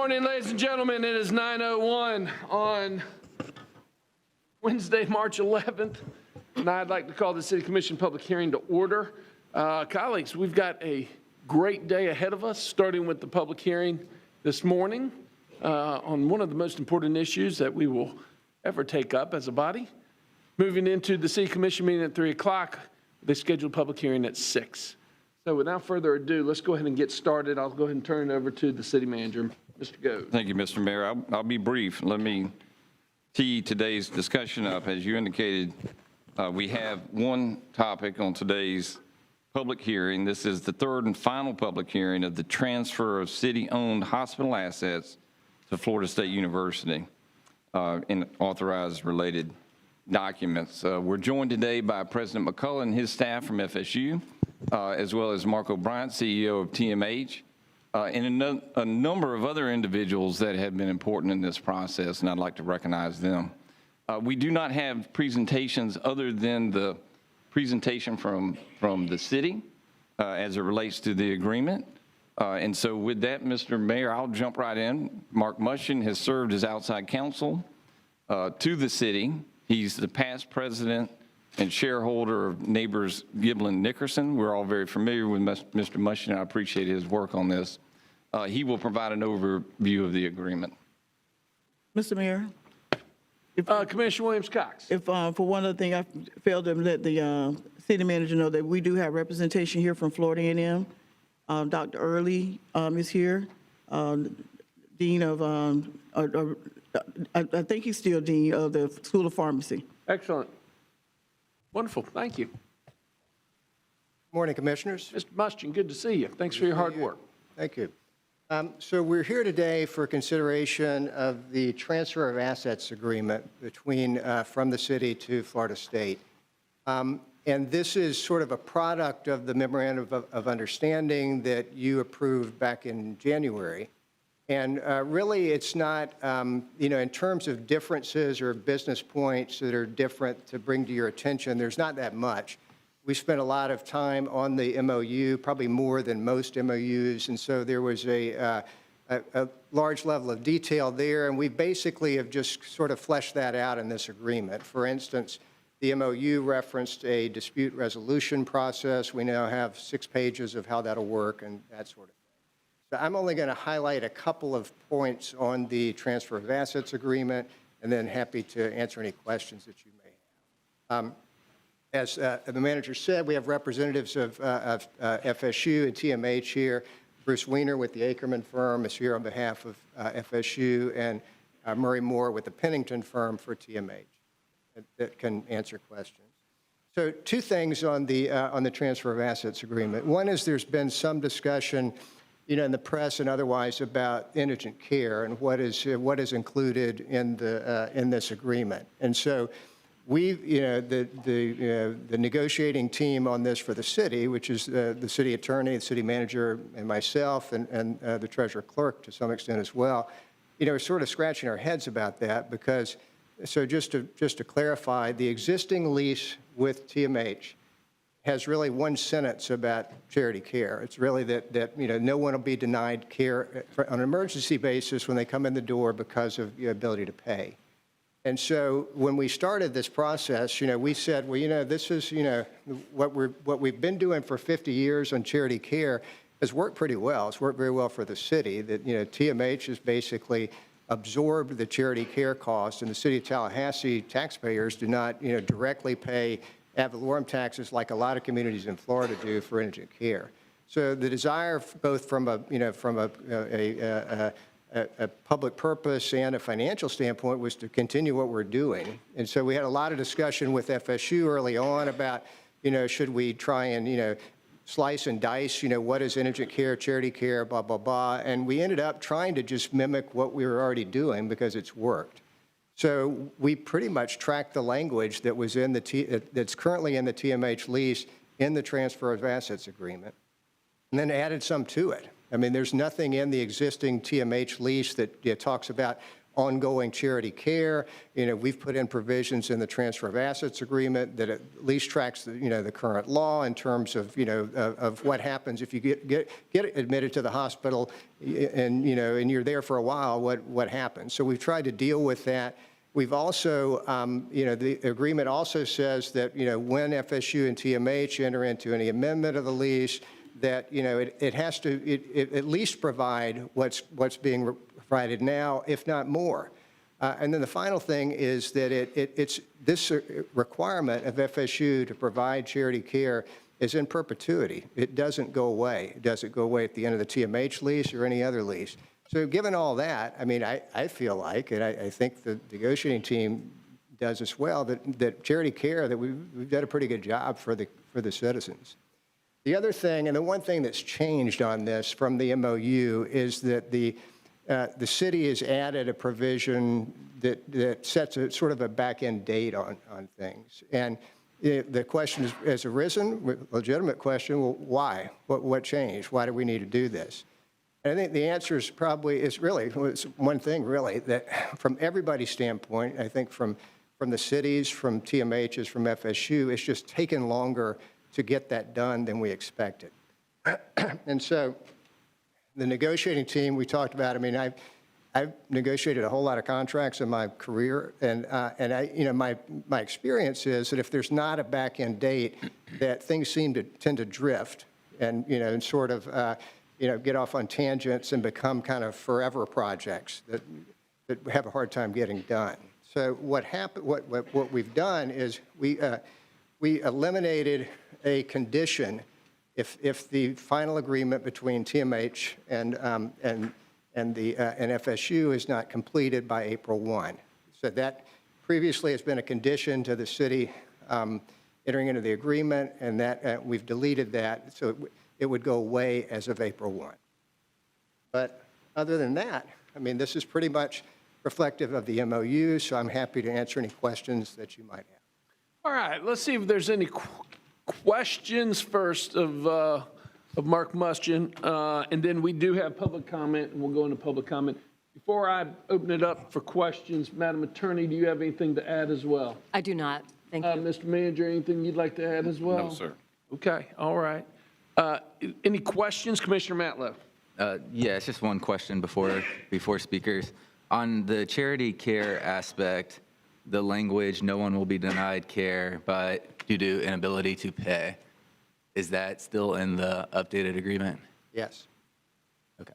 morning, ladies and gentlemen. It is 9:01 on Wednesday, March 11th, and I'd like to call the City Commission public hearing to order. Colleagues, we've got a great day ahead of us, starting with the public hearing this morning on one of the most important issues that we will ever take up as a body. Moving into the City Commission meeting at 3 o'clock, they scheduled public hearing at 6. So without further ado, let's go ahead and get started. I'll go ahead and turn it over to the city manager, Mr. Goode. Thank you, Mr. Mayor. I'll be brief. Let me tee today's discussion up. As you indicated, we have one topic on today's public hearing. This is the third and final public hearing of the transfer of city-owned hospital assets to Florida State University and authorized related documents. We're joined today by President McCullough and his staff from FSU, as well as Mark O'Brien, CEO of TMH, and a number of other individuals that have been important in this process, and I'd like to recognize them. We do not have presentations other than the presentation from the city as it relates to the agreement. And so with that, Mr. Mayor, I'll jump right in. Mark Mushin has served as outside counsel to the city. He's the past president and shareholder of Neighbors Giblin Nickerson. We're all very familiar with Mr. Mushin. I appreciate his work on this. He will provide an overview of the agreement. Mr. Mayor, Commissioner Williams-Cox. if for one other thing, I failed to let the city manager know that we do have representation here from Florida A&M. Dr. Early is here, Dean of, I think he's still Dean of the School of Pharmacy. Excellent. Wonderful. Thank you. Morning, Commissioners. Mr. Mushin, good to see you. Thanks for your hard work. Thank you. So we're here today for consideration of the transfer of assets agreement between from the city to Florida State. And this is sort of a product of the memorandum of understanding that you approved back in January. And really, it's not, in terms of differences or business points that are different to bring to your attention, there's not that much. We spent a lot of time on the MOU, probably more than most MOUs, and so there was a large level of detail there, and we basically have just sort of fleshed that out in this agreement. For instance, the MOU referenced a dispute resolution process. We now have 6 pages of how that'll work and that sort of thing. So I'm only going to highlight a couple of points on the transfer of assets agreement, and then happy to answer any questions that you may have. As the manager said, we have representatives of FSU and TMH here. Bruce Weiner with the Ackerman firm is here on behalf of FSU, and Murray Moore with the Pennington firm for TMH that can answer questions. So 2 things on the transfer of assets agreement. One is there's been some discussion in the press and otherwise about indigent care and what is included in this agreement. And so we've, the negotiating team on this for the city, which is the city attorney, the city manager, and myself, and the treasurer clerk to some extent as well, we're sort of scratching our heads about that because, so just to clarify, the existing lease with TMH has really one sentence about charity care. It's really that no one will be denied care on an emergency basis when they come in the door because of your ability to pay. And so when we started this process, we said, well, this is, what we've been doing for 50 years on charity care has worked pretty well. It's worked very well for the city. That TMH has basically absorbed the charity care costs, and the City of Tallahassee taxpayers do not, directly pay ad valorem taxes like a lot of communities in Florida do for indigent care. So the desire, both from a public purpose and a financial standpoint, was to continue what we're doing. And so we had a lot of discussion with FSU early on about, should we try and, slice and dice, what is indigent care, charity care, blah, blah, blah. And we ended up trying to just mimic what we were already doing because it's worked. So we pretty much tracked the language that was in that's currently in the TMH lease in the transfer of assets agreement, and then added some to it. I mean, there's nothing in the existing TMH lease that talks about ongoing charity care. We've put in provisions in the transfer of assets agreement that at least tracks the current law in terms of, of what happens if you get admitted to the hospital and, and you're there for a while, what happens. So we've tried to deal with that. We've also, the agreement also says that, when FSU and TMH enter into any amendment of the lease, that, it has to at least provide what's being provided now, if not more. And then the final thing is that it's this requirement of FSU to provide charity care is in perpetuity. It doesn't go away. It doesn't go away at the end of the TMH lease or any other lease. So given all that, I mean, I feel like, and I think the negotiating team does as well, that charity care, that we've done a pretty good job for the citizens. The other thing, and the one thing that's changed on this from the MOU is that the city has added a provision that sets a sort of a back-end date on things. And the question has arisen, legitimate question, well, why? What changed? Why do we need to do this? And I think the answer is probably, it's one thing really, that from everybody's standpoint, I think from the cities, from TMHs, from FSU, it's just taken longer to get that done than we expected. And so the negotiating team, we talked about, I mean, I've negotiated a whole lot of contracts in my career, and my experience is that if there's not a back-end date, that things tend to drift and, and sort of, get off on tangents and become kind of forever projects that have a hard time getting done. So what we've done is we eliminated a condition if the final agreement between TMH and FSU is not completed by April 1. So that previously has been a condition to the city entering into the agreement, and that we've deleted that, so it would go away as of April 1. But other than that, I mean, this is pretty much reflective of the MOU, so I'm happy to answer any questions that you might have. All right, let's see if there's any questions first of Mark Mustian, and then we do have public comment, and we'll go into public comment. Before I open it up for questions, Madam Attorney, do you have anything to add as well? I do not. Thank you. Mr. Manager, anything you'd like to add as well? No, sir. Okay, all right. Any questions, Commissioner Matlow? Yeah, it's just one question before speakers. On the charity care aspect, the language, no one will be denied care but due to inability to pay, is that still in the updated agreement? Yes. Okay.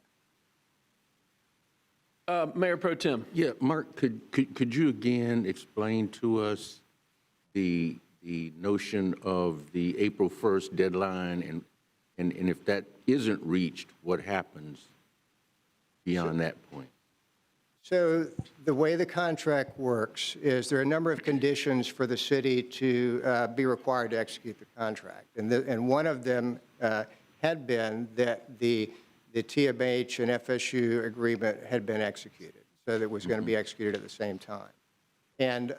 Mayor Pro Tem. Yeah, Mark, could you again explain to us the notion of the April 1st deadline, and if that isn't reached, what happens beyond that point? So the way the contract works is there are a number of conditions for the city to be required to execute the contract. And one of them had been that the TMH and FSU agreement had been executed, so that it was going to be executed at the same time. And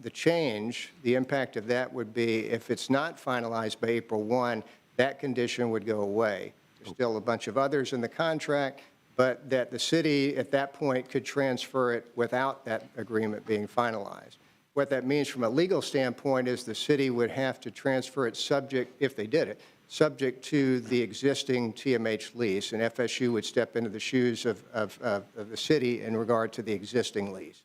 the change, the impact of that would be if it's not finalized by April 1, that condition would go away. There's still a bunch of others in the contract, but that the city at that point could transfer it without that agreement being finalized. What that means from a legal standpoint is the city would have to transfer it subject, if they did it, subject to the existing TMH lease, and FSU would step into the shoes of the city in regard to the existing lease.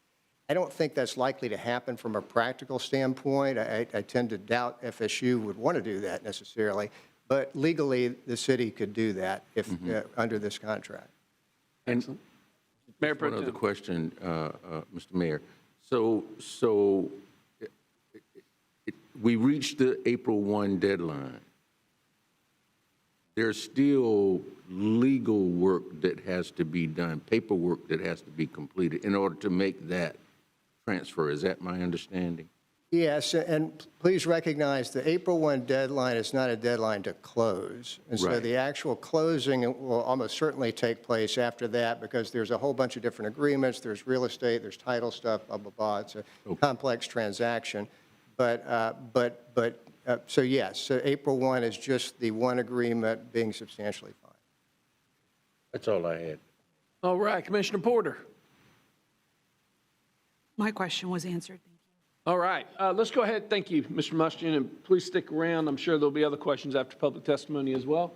I don't think that's likely to happen from a practical standpoint. I tend to doubt FSU would want to do that necessarily, but legally the city could do that if under this contract. And Mayor Pro one Tem. other question, Mr. Mayor. So we reached the April 1 deadline. There's still legal work that has to be done, paperwork that has to be completed in order to make that transfer. Is that my understanding? Yes, and please recognize the April 1 deadline is not a deadline to close. And so Right. the actual closing will almost certainly take place after that because there's a whole bunch of different agreements. There's real estate, there's title stuff, blah, blah, blah. It's a complex transaction. So yes, so April 1 is just the one agreement being substantially fine. That's all I had. All right, Commissioner Porter. My question was answered. Thank you. All right, let's go ahead. Thank you, Mr. Mustian, and please stick around. I'm sure there'll be other questions after public testimony as well.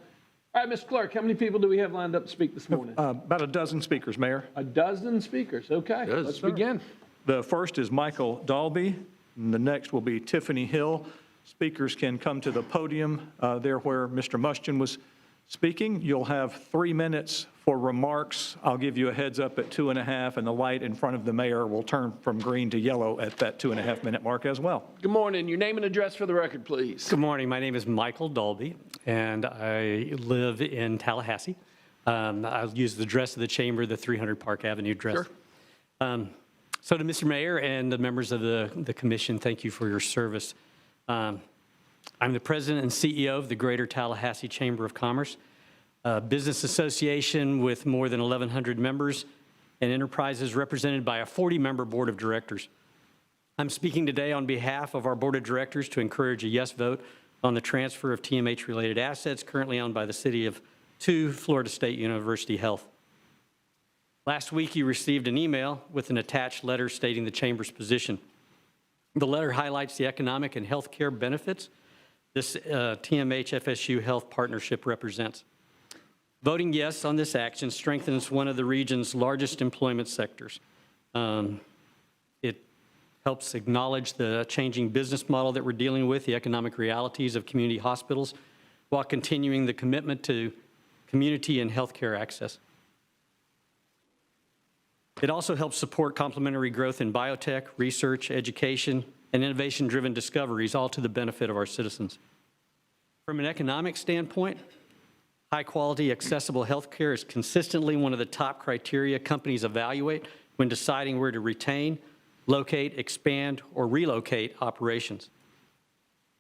All right, Ms. Clerk, how many people do we have lined up to speak this morning? About a dozen speakers, Mayor. A dozen speakers. Okay, Yes, let's sir. begin. The first is Michael Dalby, and the next will be Tiffany Hill. Speakers can come to the podium there where Mr. Mustian was speaking. You'll have 3 minutes for remarks. I'll give you a heads up at 2.5, and the light in front of the mayor will turn from green to yellow at that 2.5-minute mark as well. Good morning. Your name and address for the record, please. Good morning. My name is Michael Dalby, and I live in Tallahassee. I'll use the address of the chamber, the 300 Park Avenue address. Sure. So to Mr. Mayor and the members of the commission, thank you for your service. I'm the president and CEO of the Greater Tallahassee Chamber of Commerce, a business association with more than 1,100 members and enterprises represented by a 40-member board of directors. I'm speaking today on behalf of our board of directors to encourage a yes vote on the transfer of TMH-related assets currently owned by the city to Florida State University Health. Last week, you received an email with an attached letter stating the chamber's position. The letter highlights the economic and healthcare benefits this TMH-FSU Health partnership represents. Voting yes on this action strengthens one of the region's largest employment sectors. It helps acknowledge the changing business model that we're dealing with, the economic realities of community hospitals, while continuing the commitment to community and healthcare access. It also helps support complementary growth in biotech, research, education, and innovation-driven discoveries, all to the benefit of our citizens. From an economic standpoint, high-quality, accessible healthcare is consistently one of the top criteria companies evaluate when deciding where to retain, locate, expand, or relocate operations.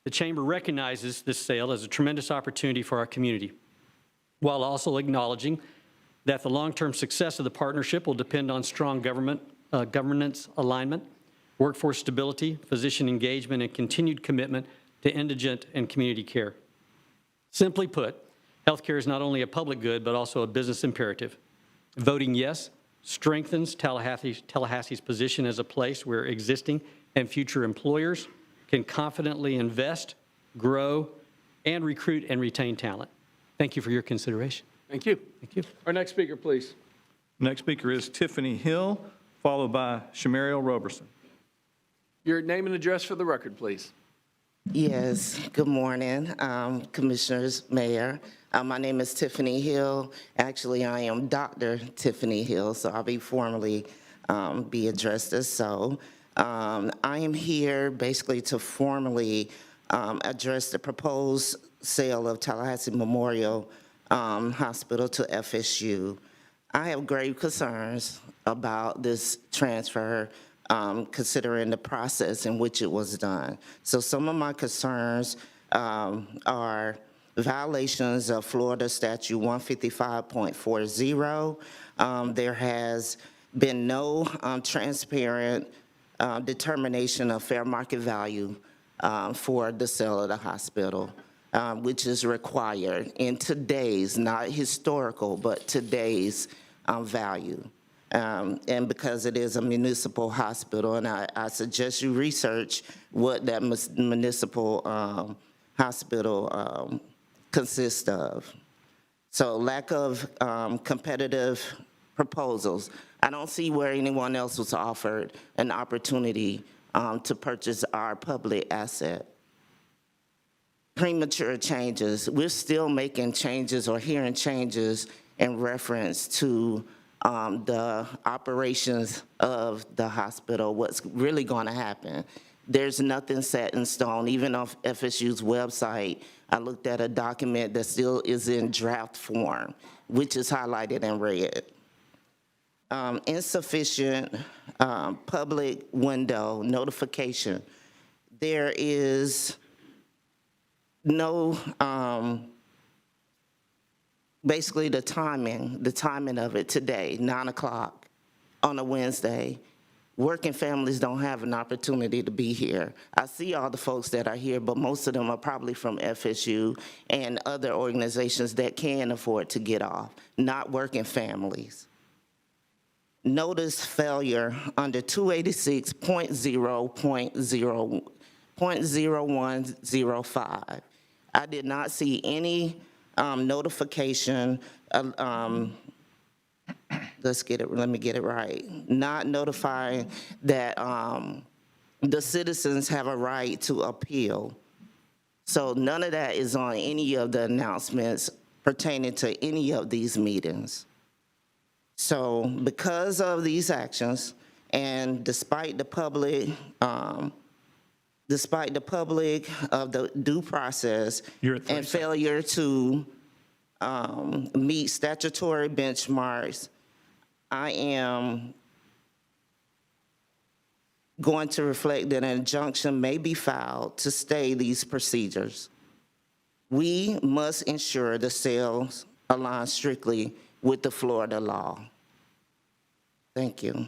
The Chamber recognizes this sale as a tremendous opportunity for our community, while also acknowledging that the long-term success of the partnership will depend on strong governance alignment, workforce stability, physician engagement, and continued commitment to indigent and community care. Simply put, healthcare is not only a public good, but also a business imperative. Voting yes strengthens Tallahassee's position as a place where existing and future employers can confidently invest, grow, and recruit and retain talent. Thank you for your consideration. Thank you. Thank you. Our next speaker, please. Next speaker is Tiffany Hill, followed by Shamariel Roberson. Your name and address for the record, please. Yes, good morning, Commissioners, Mayor. My name is Tiffany Hill. Actually, I am Dr. Tiffany Hill, so I'll be formally be addressed as so. I am here basically to formally address the proposed sale of Tallahassee Memorial Hospital to FSU. I have grave concerns about this transfer, considering the process in which it was done. So some of my concerns are violations of Florida Statute 155.40. There has been no transparent determination of fair market value for the sale of the hospital, which is required in today's, not historical, but today's value. And because it is a municipal hospital, and I suggest you research what that municipal hospital consists of. So lack of competitive proposals. I don't see where anyone else was offered an opportunity to purchase our public asset. Premature changes. We're still making changes or hearing changes in reference to the operations of the hospital, what's really going to happen. There's nothing set in stone. Even off FSU's website, I looked at a document that still is in draft form, which is highlighted in red. Insufficient public window notification. There is no, basically the timing of it today, 9 o'clock on a Wednesday. Working families don't have an opportunity to be here. I see all the folks that are here, but most of them are probably from FSU and other organizations that can afford to get off, not working families. notice failure under 286.0.0105. I did not see any notification, let me get it right, not notifying that the citizens have a right to appeal. So none of that is on any of the announcements pertaining to any of these meetings. So because of these actions, and despite the public of the due process You're at 30 and failure to meet statutory benchmarks, I am going to reflect that an injunction may be filed to stay these procedures. We must ensure the sales align strictly with the Florida law. Thank you.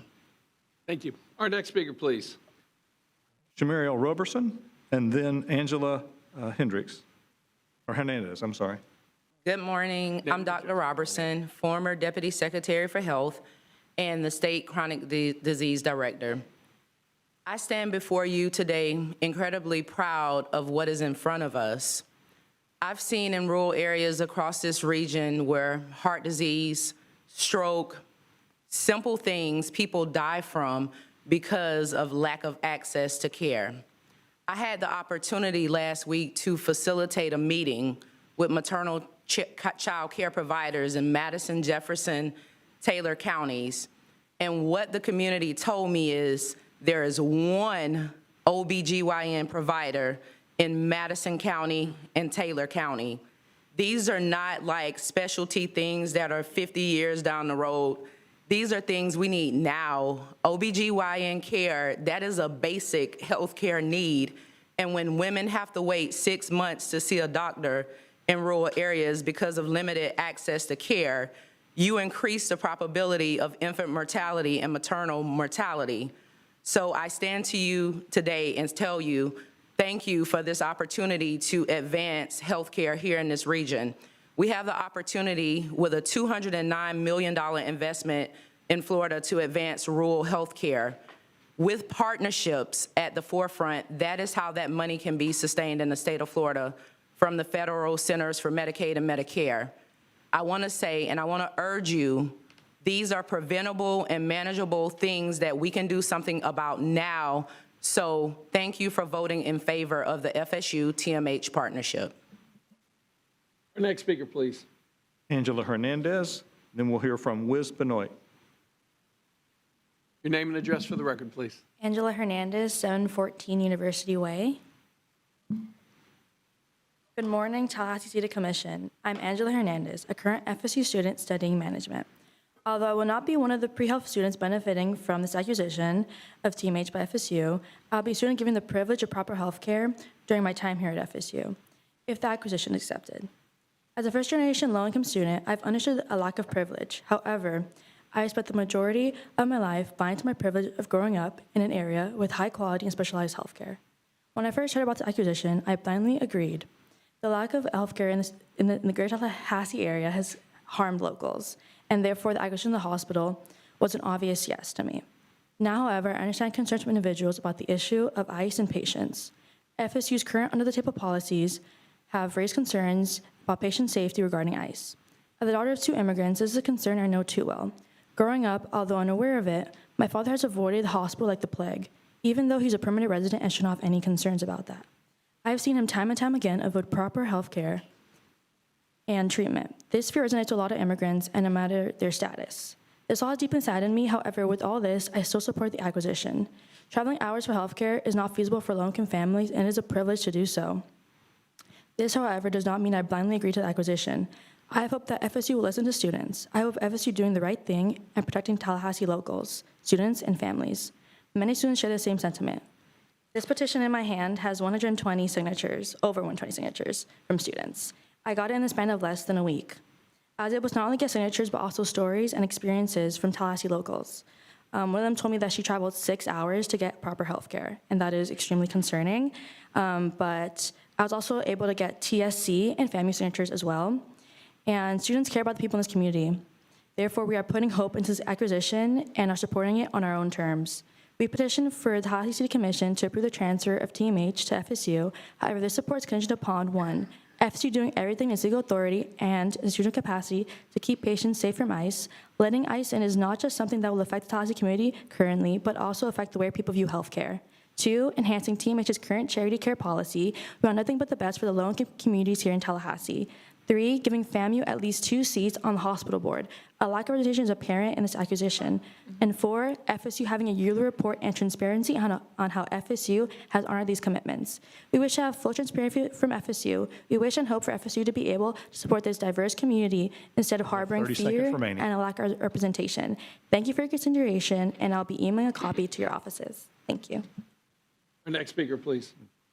Thank you. Our next speaker, please. Shamariel Roberson, and then Angela Hernandez, I'm sorry. Good morning. I'm Dr. Robertson, former Deputy Secretary for Health and the State Chronic Disease Director. I stand before you today incredibly proud of what is in front of us. I've seen in rural areas across this region where heart disease, stroke, simple things people die from because of lack of access to care. I had the opportunity last week to facilitate a meeting with maternal child care providers in Madison, Jefferson, Taylor counties. And what the community told me is there is one OBGYN provider in Madison County and Taylor County. These are not like specialty things that are 50 years down the road. These are things we need now. OBGYN care, that is a basic healthcare need. And when women have to wait 6 months to see a doctor in rural areas because of limited access to care, you increase the probability of infant mortality and maternal mortality. So I stand to you today and tell you, thank you for this opportunity to advance healthcare here in this region. We have the opportunity with a $209 million investment in Florida to advance rural healthcare. With partnerships at the forefront, that is how that money can be sustained in the state of Florida from the Federal Centers for Medicaid and Medicare. I want to say, and I want to urge you, these are preventable and manageable things that we can do something about now. So thank you for voting in favor of the FSU-TMH partnership. Our next speaker, please. Angela Hernandez, then we'll hear from Wiz Benoit. Your name and address for the record, please. Angela Hernandez, 714 University Way. Good morning, Tallahassee City Commission. I'm Angela Hernandez, a current FSU student studying management. Although I will not be one of the pre-health students benefiting from this acquisition of TMH by FSU, I'll be a student given the privilege of proper health care during my time here at FSU, if the acquisition is accepted. As a first-generation low-income student, I've understood a lack of privilege. However, I spent the majority of my life blind to my privilege of growing up in an area with high-quality and specialized health care. When I first heard about the acquisition, I blindly agreed. The lack of health care in the greater Tallahassee area has harmed locals, and therefore the acquisition of the hospital was an obvious yes to me. Now, however, I understand concerns from individuals about the issue of ICE and patients. FSU's current under-the-table policies have raised concerns about patient safety regarding ICE. As the daughter of 2 immigrants, this is a concern I know too well. Growing up, although unaware of it, my father has avoided the hospital like the plague, even though he's a permanent resident and shouldn't have any concerns about that. I've seen him time and time again avoid proper health care and treatment. This fear resonates to a lot of immigrants, and no matter their status. This all has deeply saddened me. However, with all this, I still support the acquisition. Traveling hours for healthcare is not feasible for low-income families, and it is a privilege to do so. This, however, does not mean I blindly agree to the acquisition. I hope that FSU will listen to students. I hope FSU doing the right thing and protecting Tallahassee locals, students, and families. Many students share the same sentiment. This petition in my hand has 120 signatures, over 120 signatures from students. I got it in the span of less than a week. I was able to not only get signatures, but also stories and experiences from Tallahassee locals. One of them told me that she traveled 6 hours to get proper health care, and that is extremely concerning. But I was also able to get TSC and family signatures as well. And students care about the people in this community. Therefore, we are putting hope into this acquisition and are supporting it on our own terms. We petitioned for the Tallahassee City Commission to approve the transfer of TMH to FSU. However, this support is contingent upon, 1, FSU doing everything in its legal authority and institutional capacity to keep patients safe from ICE. Letting ICE in is not just something that will affect the Tallahassee community currently, but also affect the way people view healthcare. 2, enhancing TMH's current charity care policy. We want nothing but the best for the low-income communities here in Tallahassee. 3, giving FAMU at least 2 seats on the hospital board. A lack of representation is apparent in this acquisition. And 4, FSU having a yearly report and transparency on how FSU has honored these commitments. We wish to have full transparency from FSU. We wish and hope for FSU to be able to support this diverse community instead of harboring 30 fear seconds remaining. and a lack of representation. Thank you for your consideration, and I'll be emailing a copy to your offices. Thank you. Our next speaker, please.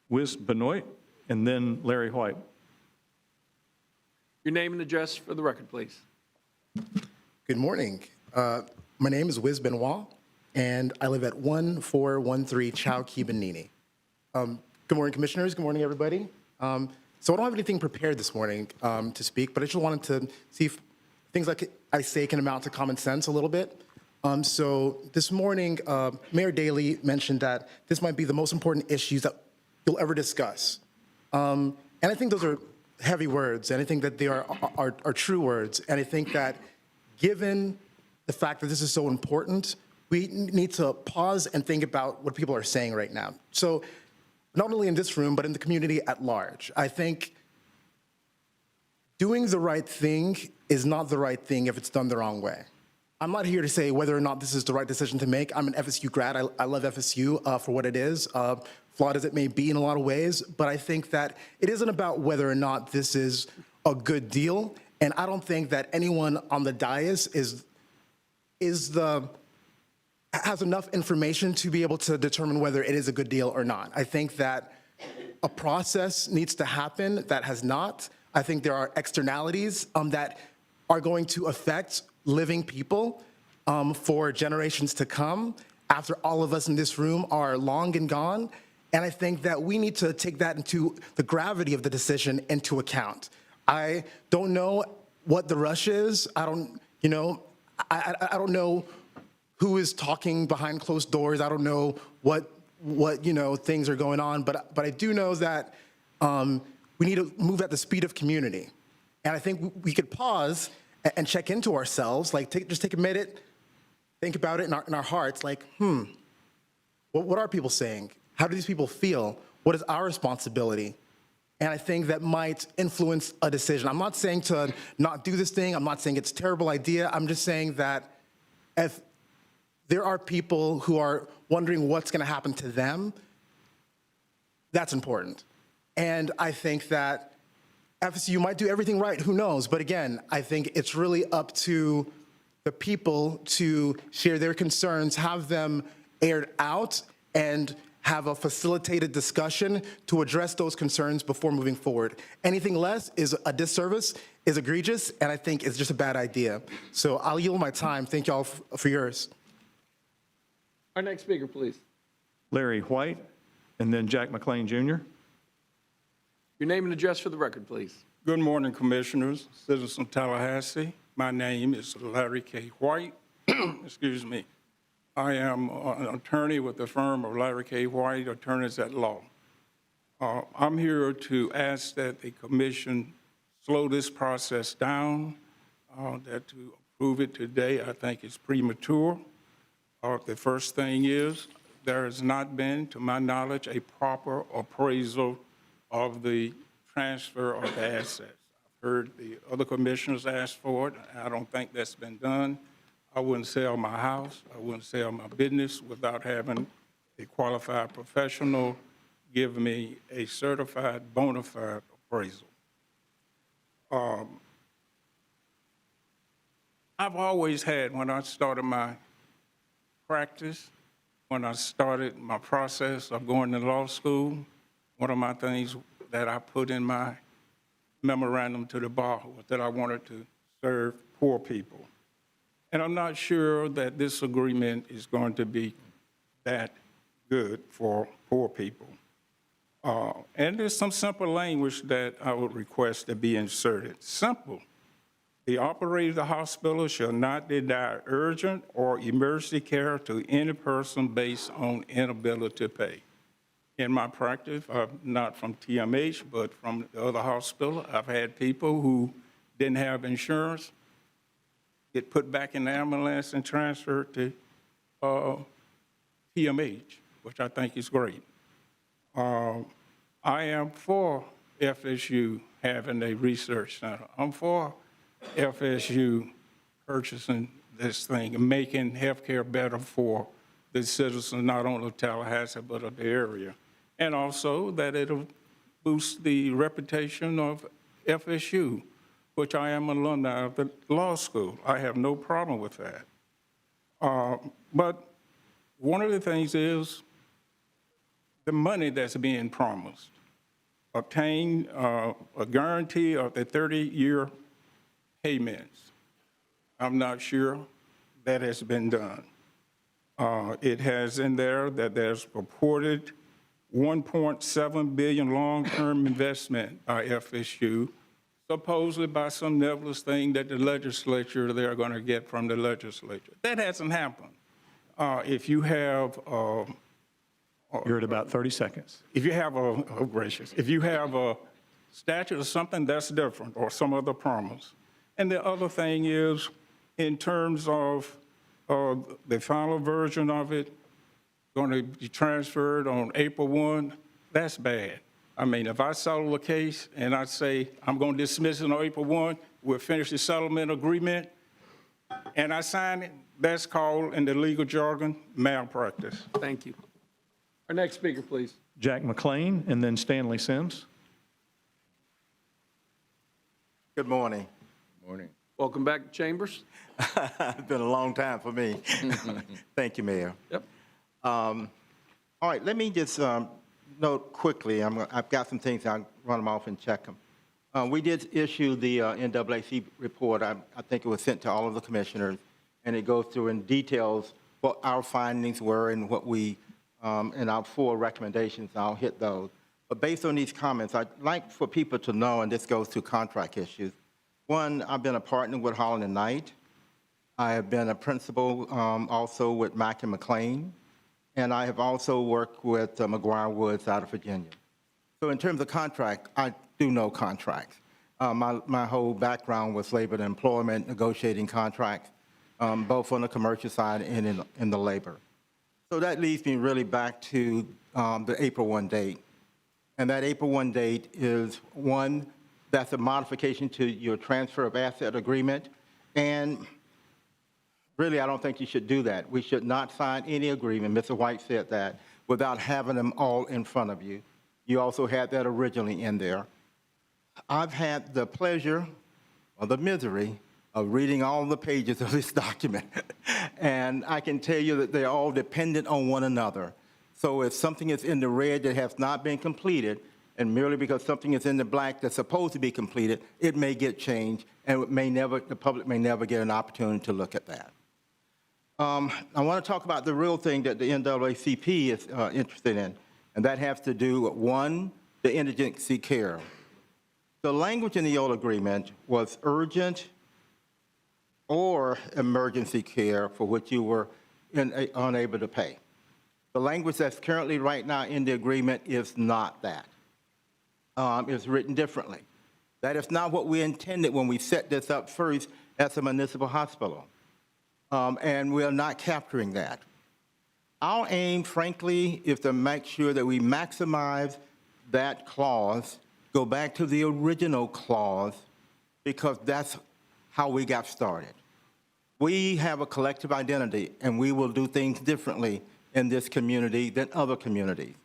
Wiz Benoit, and then Larry White. Your name and address for the record, please. Good morning. My name is Wiz Benoit, and I live at 1413 Chowkee, Benini. Good morning, commissioners. Good morning, everybody. So I don't have anything prepared this morning to speak, but I just wanted to see if things like I say can amount to common sense a little bit. So this morning, Mayor Daley mentioned that this might be the most important issues that you'll ever discuss. And I think those are heavy words, and I think that they are true words. And I think that given the fact that this is so important, we need to pause and think about what people are saying right now. So not only in this room, but in the community at large, I think doing the right thing is not the right thing if it's done the wrong way. I'm not here to say whether or not this is the right decision to make. I'm an FSU grad. I love FSU for what it is, flawed as it may be in a lot of ways. But I think that it isn't about whether or not this is a good deal. And I don't think that anyone on the dais has enough information to be able to determine whether it is a good deal or not. I think that a process needs to happen that has not. I think there are externalities that are going to affect living people for generations to come after all of us in this room are long and gone. And I think that we need to take that into the gravity of the decision into account. I don't know what the rush is. I don't know who is talking behind closed doors. I don't know what things are going on. But I do know that we need to move at the speed of community. And I think we could pause and check into ourselves, like just take a minute, think about it in our hearts, like, what are people saying? How do these people feel? What is our responsibility? And I think that might influence a decision. I'm not saying to not do this thing. I'm not saying it's a terrible idea. I'm just saying that if there are people who are wondering what's going to happen to them, that's important. And I think that FSU might do everything right, who knows? But again, I think it's really up to the people to share their concerns, have them aired out, and have a facilitated discussion to address those concerns before moving forward. Anything less is a disservice, is egregious, and I think it's just a bad idea. So I'll yield my time. Thank y'all for yours. Our next speaker, please. Larry White, and then Jack McLean Jr. Your name and address for the record, please. Good morning, Commissioners, citizens of Tallahassee. My name is Larry K. White. Excuse me. I am an attorney with the firm of Larry K. White, Attorneys at Law. I'm here to ask that the Commission slow this process down, that to approve it today, I think is premature. The first thing is, there has not been, to my knowledge, a proper appraisal of the transfer of the assets. I've heard the other commissioners ask for it. I don't think that's been done. I wouldn't sell my house, I wouldn't sell my business without having a qualified professional give me a certified bona fide appraisal. I've always had, when I started my practice, when I started my process of going to law school, one of my things that I put in my memorandum to the bar was that I wanted to serve poor people. And I'm not sure that this agreement is going to be that good for poor people. And there's some simple language that I would request to be inserted. Simple, The operator of the hospital shall not deny urgent or emergency care to any person based on inability to pay. In my practice, not from TMH, but from the other hospital, I've had people who didn't have insurance get put back in the ambulance and transferred to TMH, which I think is great. I am for FSU having a research center. I'm for FSU purchasing this thing and making healthcare better for the citizens, not only of Tallahassee, but of the area. And also that it'll boost the reputation of FSU, which I am an alumni of the law school. I have no problem with that. But one of the things is the money that's being promised. Obtain a guarantee of the 30-year payments. I'm not sure that has been done. It has in there that there's purported $1.7 billion long-term investment by FSU, supposedly by some nebulous thing that the legislature, they're going to get from the legislature. That hasn't happened. If you have You're at about 30 seconds. if you have if you have a statute or something, that's different, or some other promise. And the other thing is, in terms of the final version of it, going to be transferred on April 1, that's bad. I mean, if I settle a case and I say, I'm going to dismiss it on April 1, we'll finish the settlement agreement, and I sign it, that's called, in the legal jargon, malpractice. Thank you. Our next speaker, please. Jack McLean, and then Stanley Sims. Good morning. Morning. Welcome back to Chambers. It's been a long time for me. Thank you, Mayor. Yep. All right, let me just note quickly, I've got some things, I'll run them off and check them. We did issue the NAAC report. I think it was sent to all of the commissioners, and it goes through in details what our findings were and what we, and our 4 recommendations. I'll hit those. But based on these comments, I'd like for people to know, and this goes to contract issues. One, I've been a partner with Holland and Knight. I have been a principal also with Mack and McLean, and I have also worked with McGuire Woods out of Virginia. So in terms of contract, I do know contracts. My whole background was labor and employment, negotiating contracts, both on the commercial side and in the labor. So that leads me really back to the April 1 date. And that April 1 date is one, that's a modification to your transfer of asset agreement. And really, I don't think you should do that. We should not sign any agreement, Mr. White said that, without having them all in front of you. You also had that originally in there. I've had the pleasure or the misery of reading all the pages of this document. And I can tell you that they're all dependent on one another. So if something is in the red that has not been completed, and merely because something is in the black that's supposed to be completed, it may get changed, and it may never, the public may never get an opportunity to look at that. I want to talk about the real thing that the NAACP is interested in, and that has to do with, one, the indigency care. The language in the old agreement was urgent or emergency care for which you were unable to pay. The language that's currently right now in the agreement is not that. It's written differently. That is not what we intended when we set this up first as a municipal hospital. And we are not capturing that. Our aim, frankly, is to make sure that we maximize that clause, go back to the original clause, because that's how we got started. We have a collective identity, and we will do things differently in this community than other communities.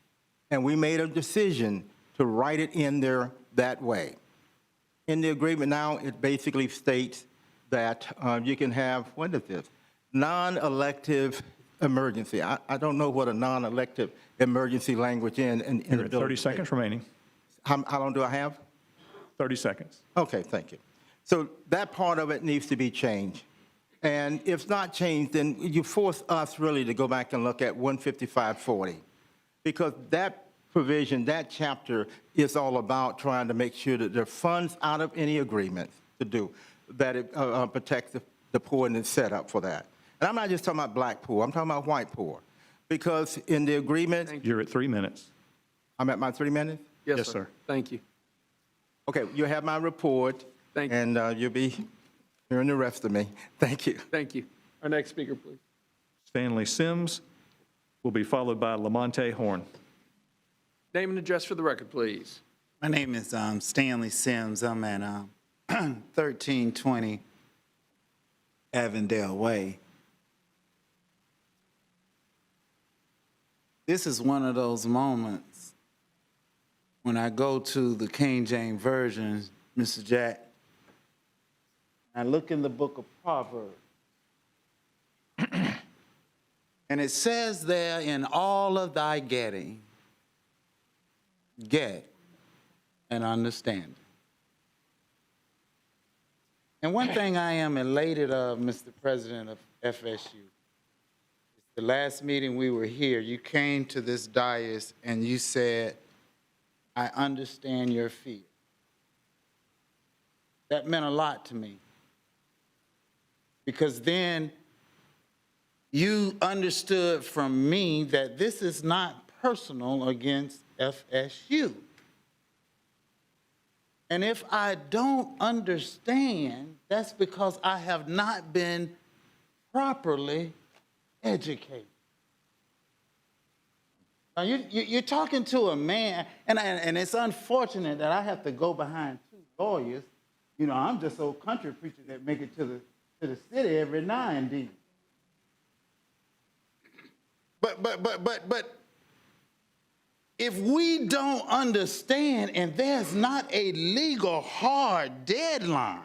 And we made a decision to write it in there that way. In the agreement now, it basically states that you can have, what is this? Non-elective emergency. I don't know what a non-elective emergency language in You're at 30 seconds remaining. How long do I have? 30 seconds. Okay, thank you. So that part of it needs to be changed. And if it's not changed, then you force us really to go back and look at 15540, because that provision, that chapter is all about trying to make sure that there are funds out of any agreement to do. that it protects the poor and it's set up for that. And I'm not just talking about black poor, I'm talking about white poor. Because in the agreement, You're at 3 minutes. I'm at my 3 minutes? Yes, sir. Thank you. Okay, you have my report. Thank you. And you'll be hearing the rest of me. Thank you. Thank you. Our next speaker, please. Stanley Sims will be followed by Lamonte Horn. Name and address for the record, please. My name is Stanley Sims. I'm at 1320 Avondale Way. This is one of those moments when I go to the King James Version, Mr. Jack, I look in the book of Proverbs, and it says there, in all of thy getting, get and understand. And one thing I am elated of, Mr. President of FSU, is the last meeting we were here, you came to this dais and you said, I understand your fear. That meant a lot to me. Because then you understood from me that this is not personal against FSU. And if I don't understand, that's because I have not been properly educated. Now, you're talking to a man, and it's unfortunate that I have to go behind 2 lawyers. You know, I'm just old country preacher that make it to the city every now and then. But if we don't understand and there's not a legal hard deadline,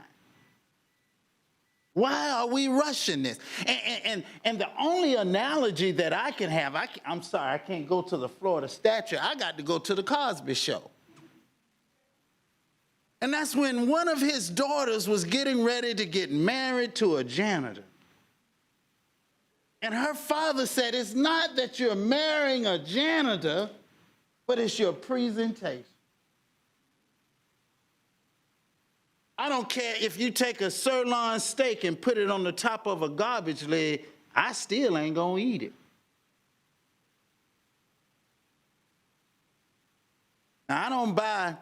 why are we rushing this? And the only analogy that I can have, I'm sorry, I can't go to the Florida statue. I got to go to the Cosby Show. And that's when one of his daughters was getting ready to get married to a janitor. And her father said, it's not that you're marrying a janitor, but it's your presentation. I don't care if you take a sirloin steak and put it on the top of a garbage lid, I still ain't gonna eat it. Now, I don't buy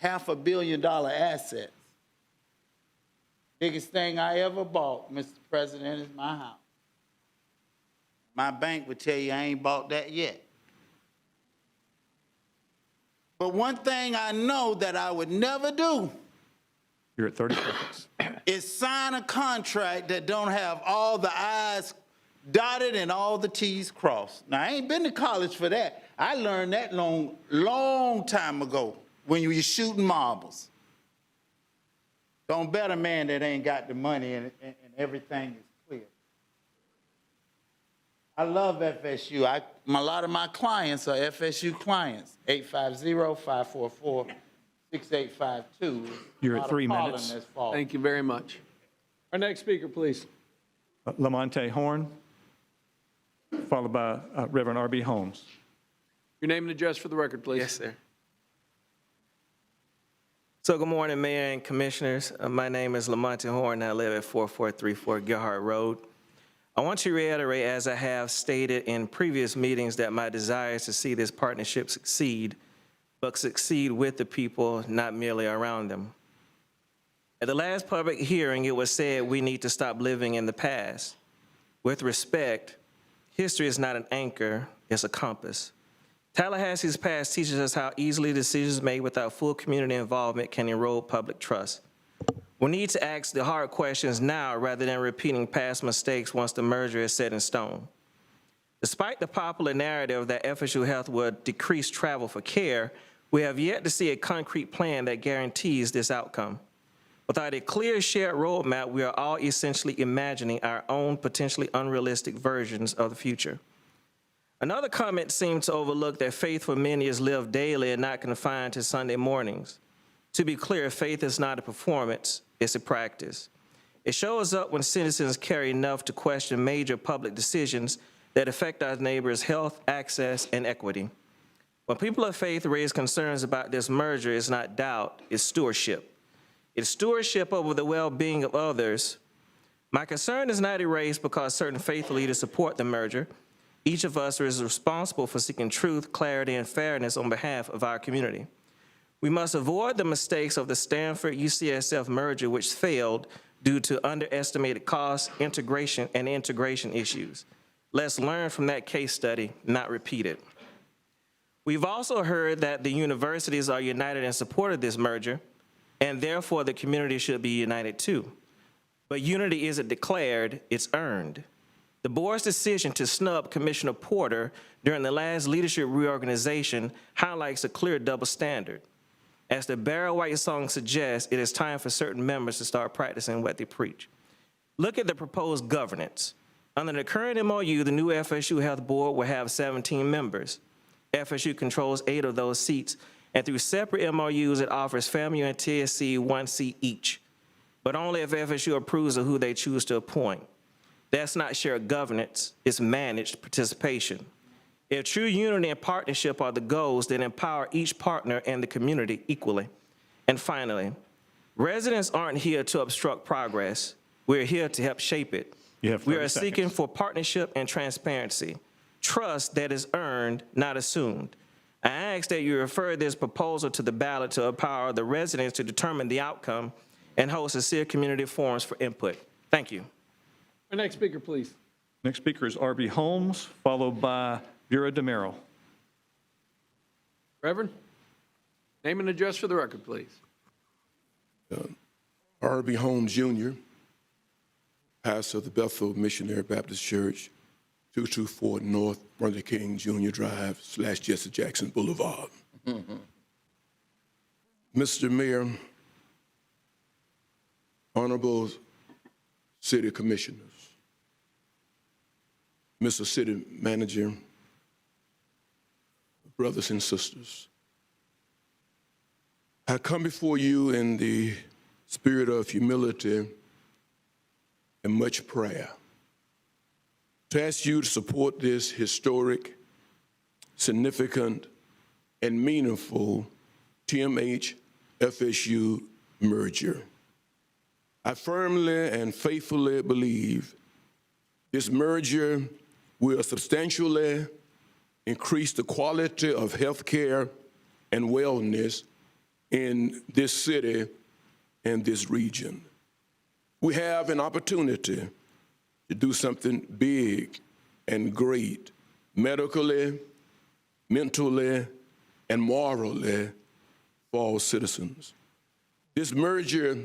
$500 million assets. Biggest thing I ever bought, Mr. President, is my house. My bank would tell you I ain't bought that yet. But one thing I know that I would never do, You're at 30 seconds. is sign a contract that don't have all the I's dotted and all the T's crossed. Now, I ain't been to college for that. I learned that long time ago when you were shooting marbles. Don't bet a man that ain't got the money and everything is clear. I love FSU. A lot of my clients are FSU clients. 850-544-6852. You're at 3 minutes. Thank you very much. Our next speaker, please. Lamonte Horn, followed by Reverend R.B. Holmes. Your name and address for the record, please. Yes, sir. So good morning, Mayor and Commissioners. My name is Lamonte Horn, and I live at 4434 Gerhardt Road. I want to reiterate, as I have stated in previous meetings, that my desire is to see this partnership succeed, but succeed with the people, not merely around them. At the last public hearing, it was said we need to stop living in the past. With respect, history is not an anchor, it's a compass. Tallahassee's past teaches us how easily decisions made without full community involvement can erode public trust. We need to ask the hard questions now rather than repeating past mistakes once the merger is set in stone. Despite the popular narrative that FSU Health would decrease travel for care, we have yet to see a concrete plan that guarantees this outcome. Without a clear shared roadmap, we are all essentially imagining our own potentially unrealistic versions of the future. Another comment seemed to overlook that faith for many is lived daily and not confined to Sunday mornings. To be clear, faith is not a performance, it's a practice. It shows up when citizens care enough to question major public decisions that affect our neighbors' health, access, and equity. When people of faith raise concerns about this merger, it's not doubt, it's stewardship. its stewardship over the well-being of others. My concern is not erased because certain faith leaders support the merger. Each of us is responsible for seeking truth, clarity, and fairness on behalf of our community. We must avoid the mistakes of the Stanford-UCSF merger, which failed due to underestimated costs, integration issues. Let's learn from that case study, not repeat it. We've also heard that the universities are united in support of this merger, and therefore the community should be united too. But unity isn't declared, it's earned. The board's decision to snub Commissioner Porter during the last leadership reorganization highlights a clear double standard. As the Barry White song suggests, it is time for certain members to start practicing what they preach. Look at the proposed governance. Under the current MOU, the new FSU Health Board will have 17 members. FSU controls 8 of those seats, and through separate MOUs, it offers FAMU and TSC 1 seat each, but only if FSU approves of who they choose to appoint. That's not shared governance, it's managed participation. If true unity and partnership are the goals, then empower each partner and the community equally. And finally, residents aren't here to obstruct progress. We're here to help shape it. We are seeking for partnership and transparency, trust that is earned, not assumed. I ask that you refer this proposal to the ballot to empower the residents to determine the outcome and host sincere community forums for input. Thank you. Our next speaker, please. Next speaker is R.B. Holmes, followed by Vera DeMero. Reverend, name and address for the record, please. R.B. Holmes, Jr., pastor of the Bethel Missionary Baptist Church, 224 North Martin Luther King Jr. Drive / Jesse Jackson Boulevard. Mr. Mayor, honorable city commissioners, Mr. City Manager, brothers and sisters, I come before you in the spirit of humility and much prayer to ask you to support this historic, significant, and meaningful TMH-FSU merger. I firmly and faithfully believe this merger will substantially increase the quality of health care and wellness in this city and this region. We have an opportunity to do something big and great, medically, mentally, and morally for all citizens. This merger,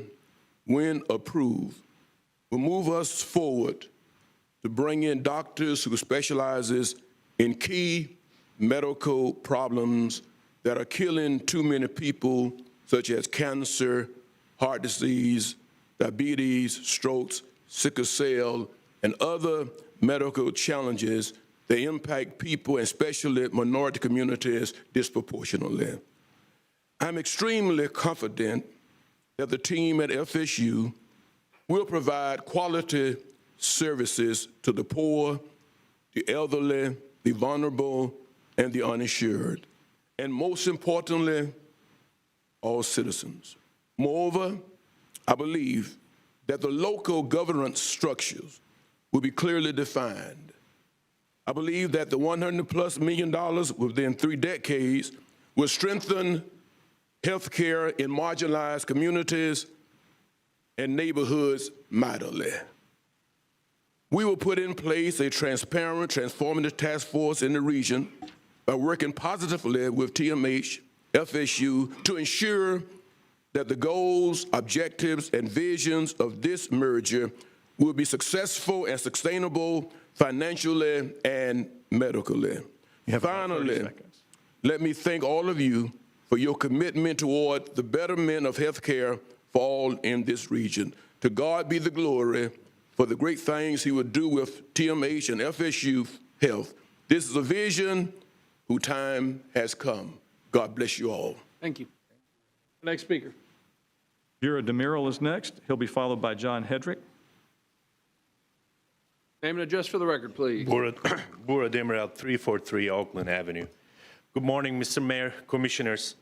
when approved, will move us forward to bring in doctors who specializes in key medical problems that are killing too many people, such as cancer, heart disease, diabetes, strokes, sickle cell, and other medical challenges that impact people, especially minority communities, disproportionately. I'm extremely confident that the team at FSU will provide quality services to the poor, the elderly, the vulnerable, and the uninsured, and most importantly, all citizens. Moreover, I believe that the local governance structures will be clearly defined. I believe that the $100+ million within 3 decades will strengthen healthcare in marginalized communities and neighborhoods mightily. We will put in place a transparent, transformative task force in the region by working positively with TMH, FSU to ensure that the goals, objectives, and visions of this merger will be successful and sustainable financially and medically. Finally, let me thank all of you for your commitment toward the betterment of healthcare for all in this region. To God be the glory for the great things he will do with TMH and FSU Health. This is a vision whose time has come. God bless you all. Thank you. Next speaker. Vera DeMero is next. He'll be followed by John Hedrick. Name and address for the record, please. Bura Demerel, 343 Oakland Avenue. Good morning, Mr. Mayor, commissioners.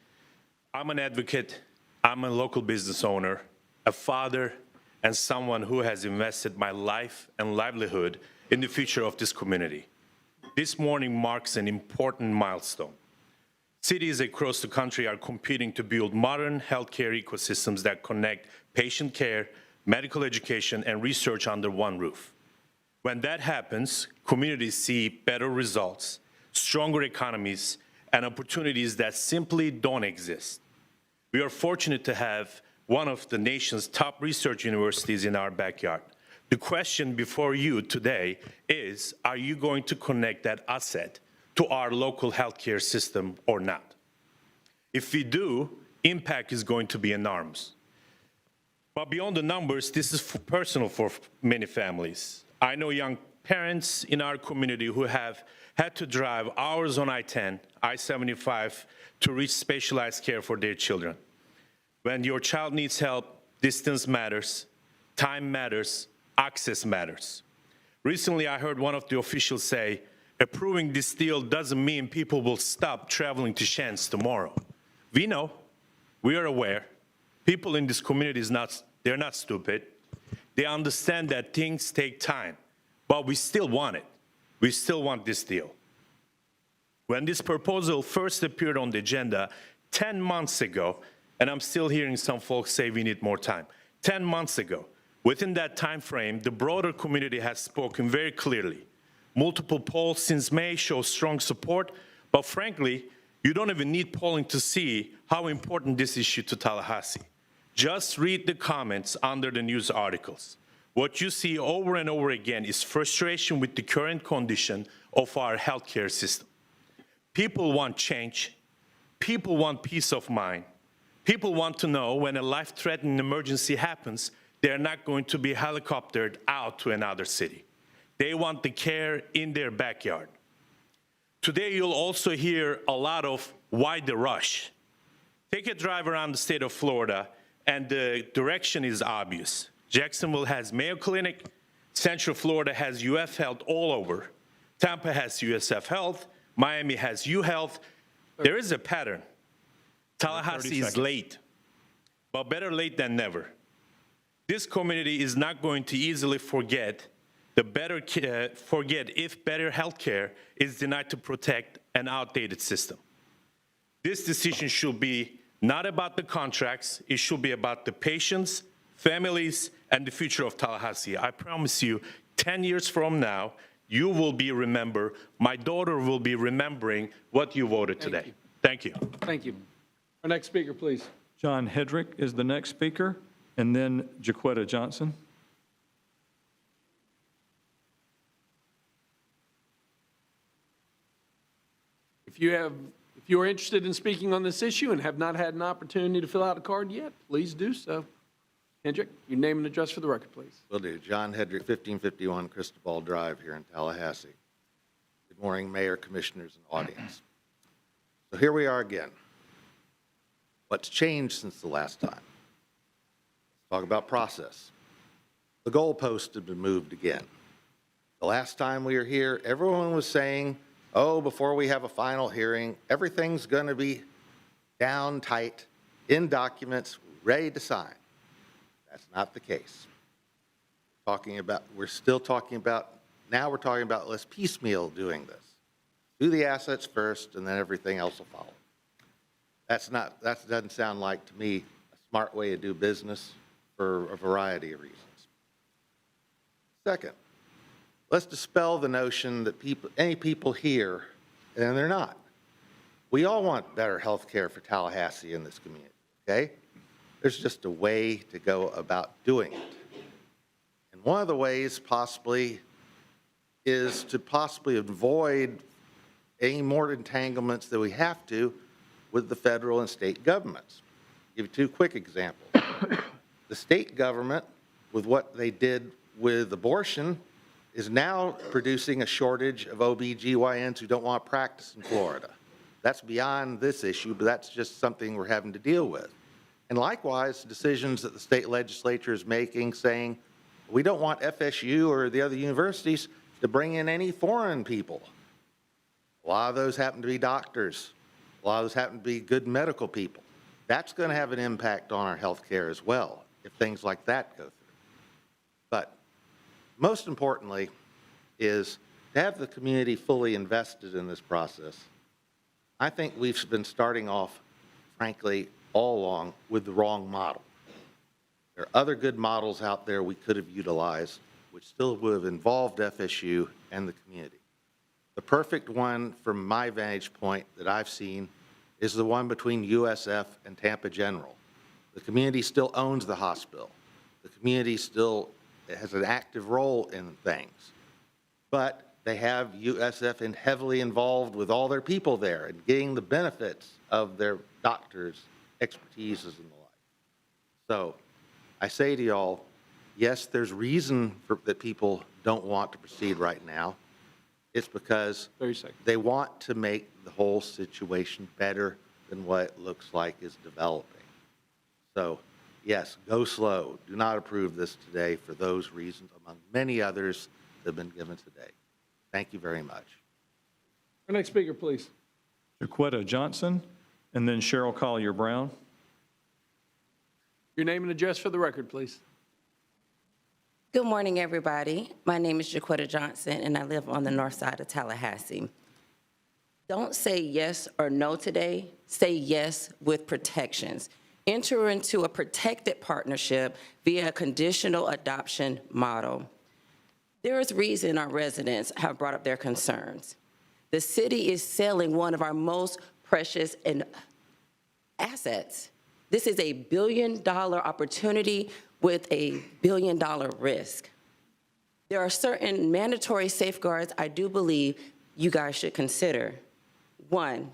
I'm an advocate. I'm a local business owner. a father, and someone who has invested my life and livelihood in the future of this community. This morning marks an important milestone. Cities across the country are competing to build modern healthcare ecosystems that connect patient care, medical education, and research under one roof. When that happens, communities see better results, stronger economies, and opportunities that simply don't exist. We are fortunate to have one of the nation's top research universities in our backyard. The question before you today is, are you going to connect that asset to our local healthcare system or not? If we do, impact is going to be enormous. But beyond the numbers, this is personal for many families. I know young parents in our community who have had to drive hours on I-10, I-75 to reach specialized care for their children. When your child needs help, distance matters, time matters, access matters. Recently, I heard one of the officials say, approving this deal doesn't mean people will stop traveling to Shands tomorrow. We know, we are aware, people in this community they're not stupid. They understand that things take time, but we still want it. We still want this deal. When this proposal first appeared on the agenda 10 months ago, and I'm still hearing some folks say we need more time, 10 months ago, within that time frame, the broader community has spoken very clearly. Multiple polls since May show strong support, but frankly, you don't even need polling to see how important this issue to Tallahassee. Just read the comments under the news articles. What you see over and over again is frustration with the current condition of our healthcare system. People want change. People want peace of mind. People want to know when a life-threatening emergency happens, they're not going to be helicoptered out to another city. They want the care in their backyard. Today, you'll also hear a lot of why the rush. Take a drive around the state of Florida, and the direction is obvious. Jacksonville has Mayo Clinic, Central Florida has UF Health all over. Tampa has USF Health, Miami has UHealth. There is a pattern. Tallahassee is late, but better late than never. This community is not going to easily forget if better health care is denied to protect an outdated system. This decision should be not about the contracts, it should be about the patients, families, and the future of Tallahassee. I promise you, 10 years from now, you will be remembered. My daughter will be remembering what you voted today. Thank you. Thank you. Our next speaker, please. John Hedrick is the next speaker, and then Jaquetta Johnson. If you are interested in speaking on this issue and have not had an opportunity to fill out a card yet, please do so. Hendrick, your name and address for the record, please. Will do. John Hedrick, 1551 Cristobal Drive here in Tallahassee. Good morning, Mayor, Commissioners, and audience. So here we are again. What's changed since the last time? Let's talk about process. The goalposts have been moved again. The last time we were here, everyone was saying, oh, before we have a final hearing, everything's going to be down tight, in documents, ready to sign. That's not the case. We're still talking about, now we're talking about let's piecemeal doing this. Do the assets first, and then everything else will follow. That doesn't sound like, to me, a smart way to do business for a variety of reasons. Second, let's dispel the notion that any people here, and they're not. We all want better health care for Tallahassee in this community, okay? There's just a way to go about doing it. And one of the ways possibly is to possibly avoid any more entanglements that we have to with the federal and state governments. I'll give you two quick examples. The state government, with what they did with abortion, is now producing a shortage of OBGYNs who don't want to practice in Florida. That's beyond this issue, but that's just something we're having to deal with. And likewise, decisions that the state legislature is making saying, we don't want FSU or the other universities to bring in any foreign people. A lot of those happen to be doctors. A lot of those happen to be good medical people. That's going to have an impact on our health care as well if things like that go through. But most importantly is to have the community fully invested in this process. I think we've been starting off, frankly, all along with the wrong model. There are other good models out there we could have utilized, which still would have involved FSU and the community. The perfect one from my vantage point that I've seen is the one between USF and Tampa General. The community still owns the hospital. The community still has an active role in things. But they have USF heavily involved with all their people there and getting the benefits of their doctors' expertises and the like. So I say to y'all, yes, there's reason that people don't want to proceed right now. It's because they want to make the whole situation better than what it looks like is developing. So yes, go slow. Do not approve this today for those reasons, among many others that have been given today. Thank you very much. Our next speaker, please. Jaquetta Johnson, and then Cheryl Collier Brown. Your name and address for the record, please. Good morning, everybody. My name is Jaquetta Johnson, and I live on the north side of Tallahassee. Don't say yes or no today. Say yes with protections. Enter into a protected partnership via a conditional adoption model. There is reason our residents have brought up their concerns. The city is selling one of our most precious assets. This is a $1 billion opportunity with a $1 billion risk. There are certain mandatory safeguards I do believe you guys should consider. One,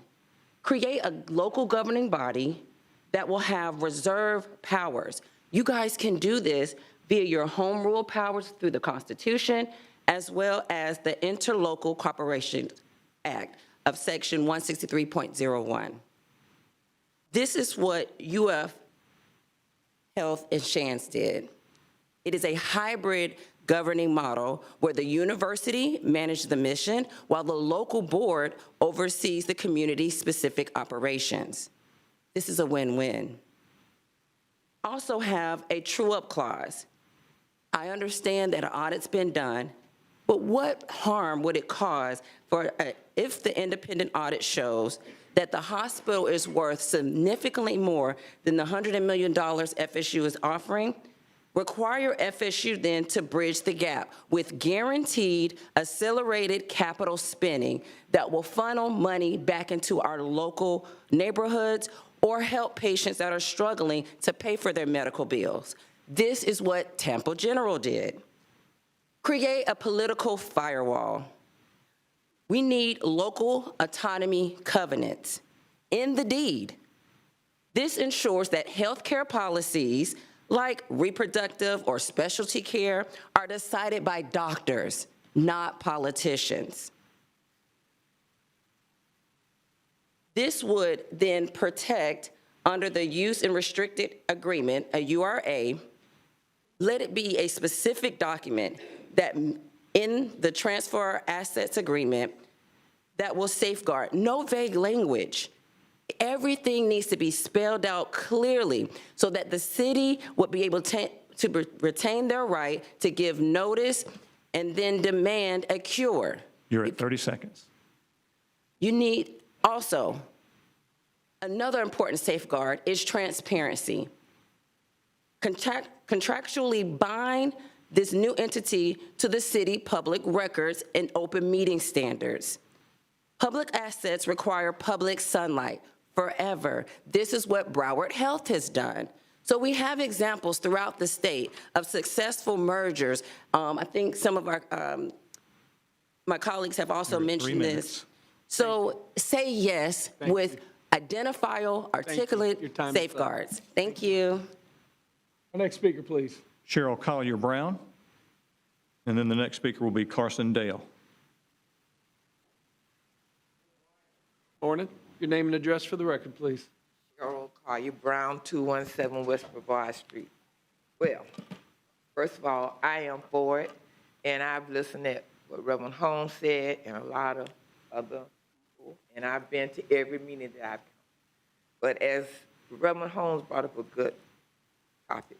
create a local governing body that will have reserve powers. You guys can do this via your home rule powers through the Constitution, as well as the Interlocal Cooperation Act of Section 163.01. This is what UF Health and Shands did. It is a hybrid governing model where the university manages the mission while the local board oversees the community-specific operations. This is a win-win. Also have a true-up clause. I understand that an audit's been done, but what harm would it cause if the independent audit shows that the hospital is worth significantly more than the $100 million FSU is offering? Require FSU then to bridge the gap with guaranteed accelerated capital spending that will funnel money back into our local neighborhoods or help patients that are struggling to pay for their medical bills. This is what Tampa General did. Create a political firewall. We need local autonomy covenants in the deed. This ensures that healthcare policies like reproductive or specialty care are decided by doctors, not politicians. This would then protect under the Use and Restricted Agreement, a URA, let it be a specific document that in the Transfer Assets Agreement that will safeguard, no vague language. Everything needs to be spelled out clearly so that the city would be able to retain their right to give notice and then demand a cure. You're at 30 seconds. You need also, another important safeguard is transparency. Contractually bind this new entity to the city public records and open meeting standards. Public assets require public sunlight forever. This is what Broward Health has done. So we have examples throughout the state of successful mergers. I think some of our, my colleagues have also mentioned this. So say yes with identifiable, articulate safeguards. Thank you. Our next speaker, please. Cheryl Collier Brown, and then the next speaker will be Carson Dale. Morning. Your name and address for the record, please. Cheryl Collier Brown, 217 West Brevard Street. Well, first of all, I am for it, and I've listened to what Reverend Holmes said and a lot of other people, and I've been to every meeting that I've come. But as Reverend Holmes brought up a good topic,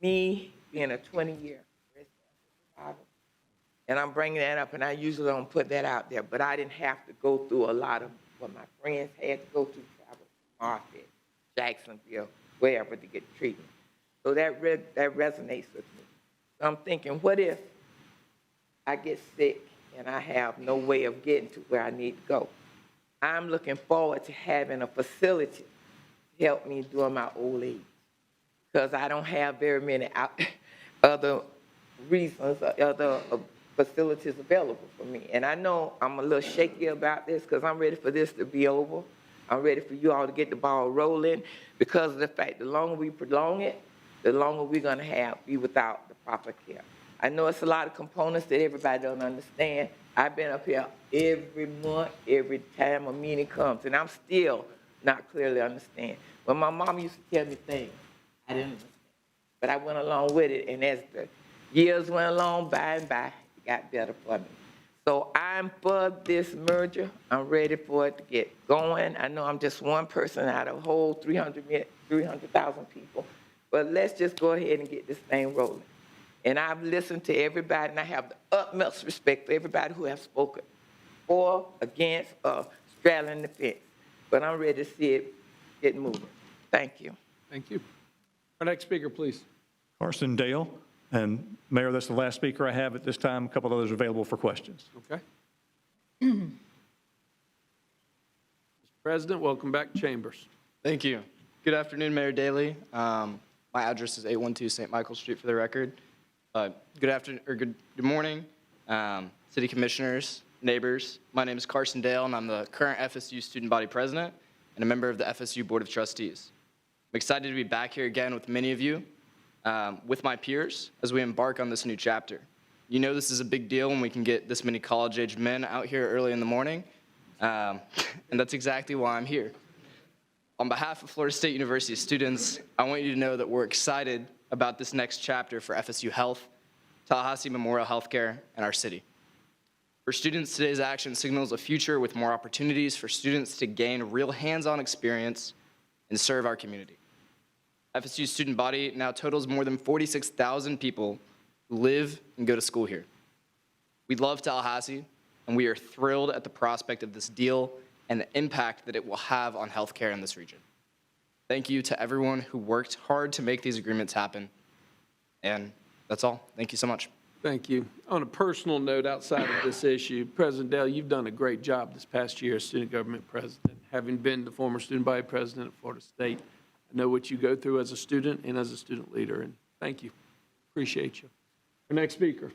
me being a 20-year breast cancer survivor, and I'm bringing that up, and I usually don't put that out there, but I didn't have to go through a lot of what my friends had to go through, travel to Market, Jacksonville, wherever to get treatment. So that resonates with me. So I'm thinking, what if I get sick and I have no way of getting to where I need to go? I'm looking forward to having a facility to help me during my old age, because I don't have very many other reasons, other facilities available for me. And I know I'm a little shaky about this because I'm ready for this to be over. I'm ready for you all to get the ball rolling, because of the fact the longer we prolong it, the longer we're going to be without the proper care. I know it's a lot of components that everybody don't understand. I've been up here every month, every time a meeting comes, and I'm still not clearly understand. When my mom used to tell me things, I didn't understand. But I went along with it, and as the years went along, by and by, it got better for me. So I'm for this merger. I'm ready for it to get going. I know I'm just one person out of a whole 300,000 people. But let's just go ahead and get this thing rolling. And I've listened to everybody, and I have the utmost respect for everybody who has spoken for, against, or straddling the fence. But I'm ready to see it get moving. Thank you. Thank you. Our next speaker, please. Carson Dale. And Mayor, that's the last speaker I have at this time. A couple of others available for questions. Okay. Mr. President, welcome back, Chambers. Thank you. Good afternoon, Mayor Daley. My address is 812 St. Michael Street for the record. Good afternoon, or good morning, city commissioners, neighbors. My name is Carson Dale, and I'm the current FSU student body president and a member of the FSU Board of Trustees. I'm excited to be back here again with many of you, with my peers, as we embark on this new chapter. You know this is a big deal when we can get this many college-age men out here early in the morning, and that's exactly why I'm here. On behalf of Florida State University students, I want you to know that we're excited about this next chapter for FSU Health, Tallahassee Memorial Healthcare, and our city. For students, today's action signals a future with more opportunities for students to gain real hands-on experience and serve our community. FSU's student body now totals more than 46,000 people who live and go to school here. We love Tallahassee, and we are thrilled at the prospect of this deal and the impact that it will have on healthcare in this region. Thank you to everyone who worked hard to make these agreements happen. And that's all. Thank you so much. Thank you. On a personal note, outside of this issue, President Dale, you've done a great job this past year as student government president. Having been the former student body president at Florida State, I know what you go through as a student and as a student leader, and thank you. Appreciate you. Our next speaker.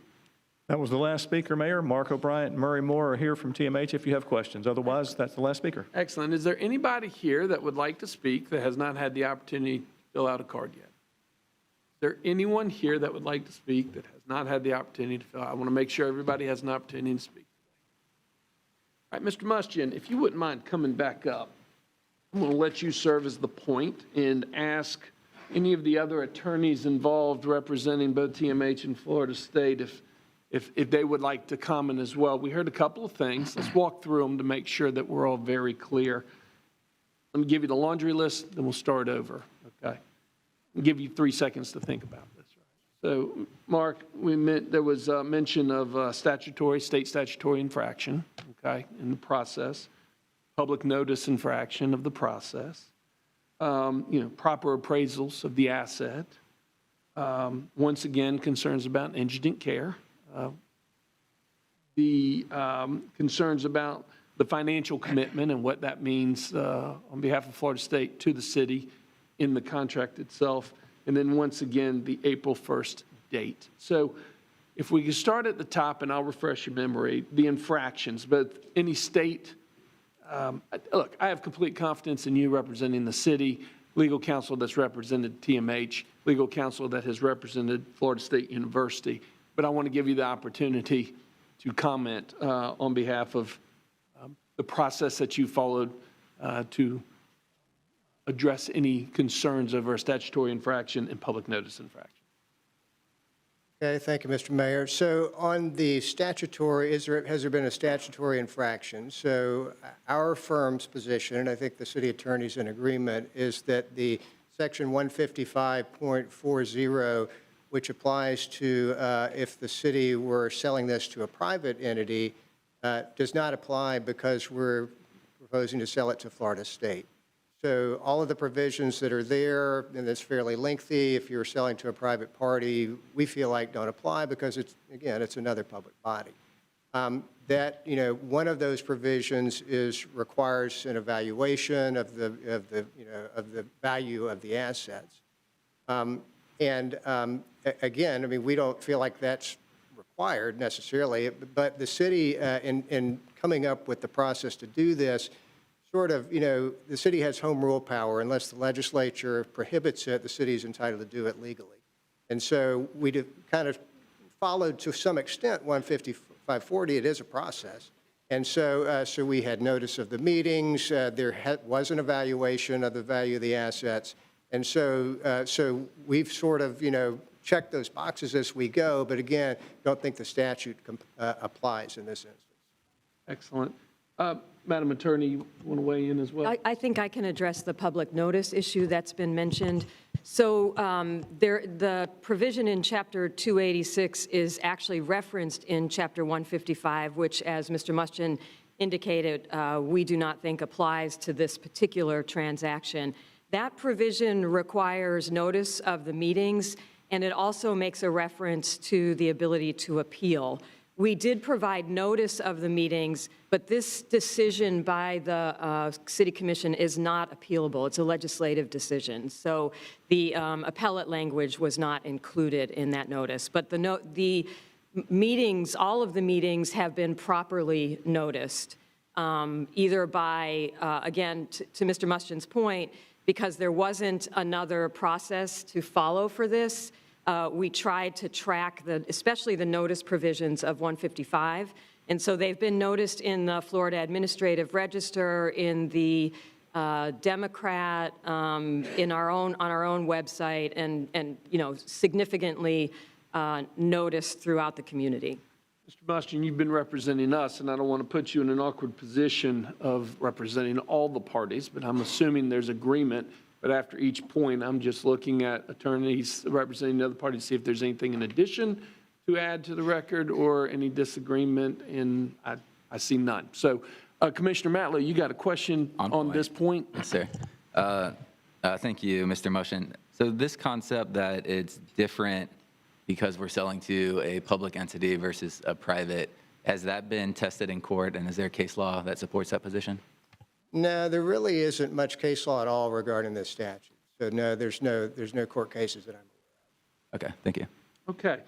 That was the last speaker, Mayor. Mark O'Brien and Murray Moore are here from TMH if you have questions. Otherwise, that's the last speaker. Excellent. Is there anybody here that would like to speak that has not had the opportunity to fill out a card yet? Is there anyone here that would like to speak that has not had the opportunity to fill out? I want to make sure everybody has an opportunity to speak. All right, Mr. Mustian, if you wouldn't mind coming back up, I'm going to let you serve as the point and ask any of the other attorneys involved representing both TMH and Florida State if they would like to comment as well. We heard a couple of things. Let's walk through them to make sure that we're all very clear. Let me give you the laundry list, then we'll start over, okay? I'll give you 3 seconds to think about this. So, Mark, there was a mention of state statutory infraction, okay, in the process, public notice infraction of the process, proper appraisals of the asset, once again, concerns about indigent care, the concerns about the financial commitment and what that means on behalf of Florida State to the city in the contract itself, and then once again, the April 1st date. So if we could start at the top, and I'll refresh your memory, the infractions, but any state, look, I have complete confidence in you representing the city, legal counsel that's represented TMH, legal counsel that has represented Florida State University, but I want to give you the opportunity to comment on behalf of the process that you followed to address any concerns over a statutory infraction and public notice infraction. Okay, thank you, Mr. Mayor. So on the statutory, has there been a statutory infraction? So our firm's position, and I think the city attorney's in agreement, is that the Section 155.40, which applies to if the city were selling this to a private entity, does not apply because we're proposing to sell it to Florida State. So all of the provisions that are there, and it's fairly lengthy, if you're selling to a private party, we feel like don't apply because it's, again, it's another public body. That, one of those provisions requires an evaluation of the value of the assets. Again, I mean, we don't feel like that's required necessarily, but the city, in coming up with the process to do this, sort of, the city has home rule power. Unless the legislature prohibits it, the city is entitled to do it legally. And so we kind of followed, to some extent, 155.40. It is a process. And so we had notice of the meetings. There was an evaluation of the value of the assets. And so we've sort of, checked those boxes as we go. But again, don't think the statute applies in this instance. Excellent. Madam Attorney, you want to weigh in as well? I think I can address the public notice issue that's been mentioned. So the provision in Chapter 286 is actually referenced in Chapter 155, which, as Mr. Mustian indicated, we do not think applies to this particular transaction. That provision requires notice of the meetings, and it also makes a reference to the ability to appeal. We did provide notice of the meetings, but this decision by the City Commission is not appealable. It's a legislative decision. So the appellate language was not included in that notice. But the meetings, all of the meetings have been properly noticed, either by, again, to Mr. Mustian's point, because there wasn't another process to follow for this. We tried to track especially the notice provisions of 155. And so they've been noticed in the Florida Administrative Register, in the Democrat, on our own website, and significantly noticed throughout the community. Mr. Mustian, you've been representing us, and I don't want to put you in an awkward position of representing all the parties, but I'm assuming there's agreement. But after each point, I'm just looking at attorneys representing the other party to see if there's anything in addition to add to the record or any disagreement, and I see none. So, Commissioner Matlow, you got a question on this point? Yes, sir. Thank you, Mr. Mustian. So this concept that it's different because we're selling to a public entity versus a private, has that been tested in court, and is there case law that supports that position? No, there really isn't much case law at all regarding this statute. So no, there's no court cases that I'm aware of. Okay, thank you. Okay.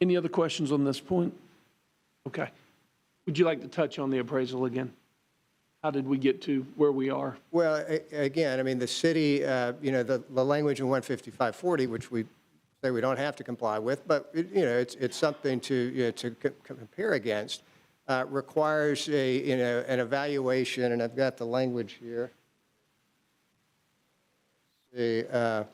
Any other questions on this point? Okay. Would you like to touch on the appraisal again? How did we get to where we are? Well, again, I mean, the city, the language in 155.40, which we say we don't have to comply with, but, it's something to compare against. Requires an evaluation, and I've got the language here. A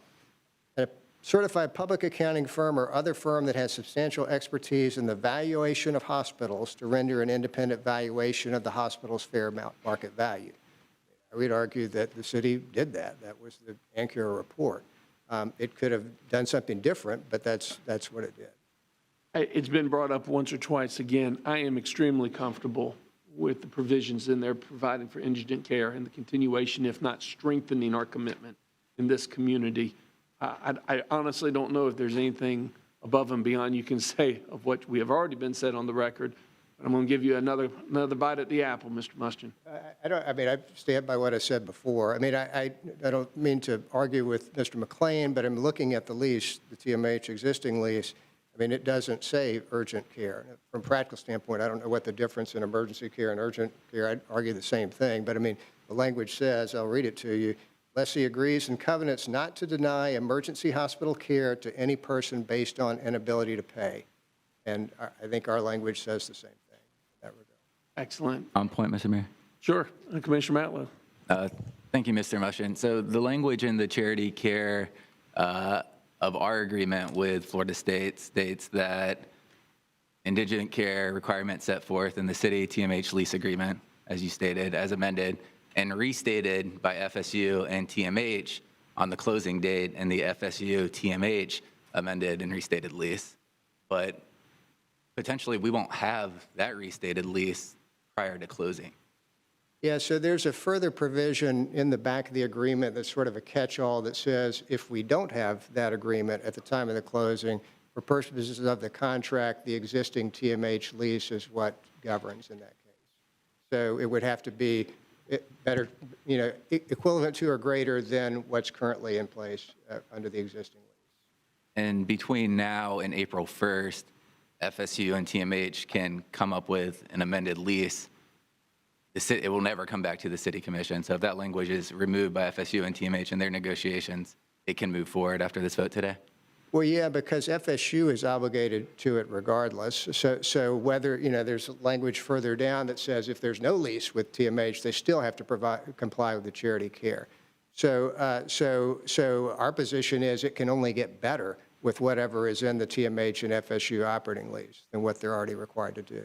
certified public accounting firm or other firm that has substantial expertise in the valuation of hospitals to render an independent valuation of the hospital's fair market value. I would argue that the city did that. That was the Ancura report. It could have done something different, but that's what it did. It's been brought up once or twice again. I am extremely comfortable with the provisions in there providing for indigent care and the continuation, if not strengthening, our commitment in this community. I honestly don't know if there's anything above and beyond you can say of what we have already been said on the record. But I'm going to give you another bite at the apple, Mr. Mustian. I stand by what I said before. I mean, I don't mean to argue with Mr. McLean, but I'm looking at the lease, the TMH existing lease. I mean, it doesn't say urgent care. From a practical standpoint, I don't know what the difference in emergency care and urgent care, I'd argue the same thing. But I mean, the language says, I'll read it to you, lessee agrees and covenants not to deny emergency hospital care to any person based on inability to pay. And I think our language says the same thing in that regard. Excellent. On point, Mr. Mayor. Sure. Commissioner Matlow. Thank you, Mr. Mustian. So the language in the charity care of our agreement with Florida State states that indigent care requirements set forth in the city TMH lease agreement, as you stated, as amended, and restated by FSU and TMH on the closing date and the FSU-TMH amended and restated lease. But potentially, we won't have that restated lease prior to closing. Yeah, so there's a further provision in the back of the agreement that's sort of a catch-all that says if we don't have that agreement at the time of the closing, for purposes of the contract, the existing TMH lease is what governs in that case. So it would have to be better, equivalent to or greater than what's currently in place under the existing lease. And between now and April 1st, FSU and TMH can come up with an amended lease. It will never come back to the city commission. So if that language is removed by FSU and TMH in their negotiations, it can move forward after this vote today. Well, yeah, because FSU is obligated to it regardless. So whether, there's language further down that says if there's no lease with TMH, they still have to comply with the charity care. So our position is it can only get better with whatever is in the TMH and FSU operating lease than what they're already required to do.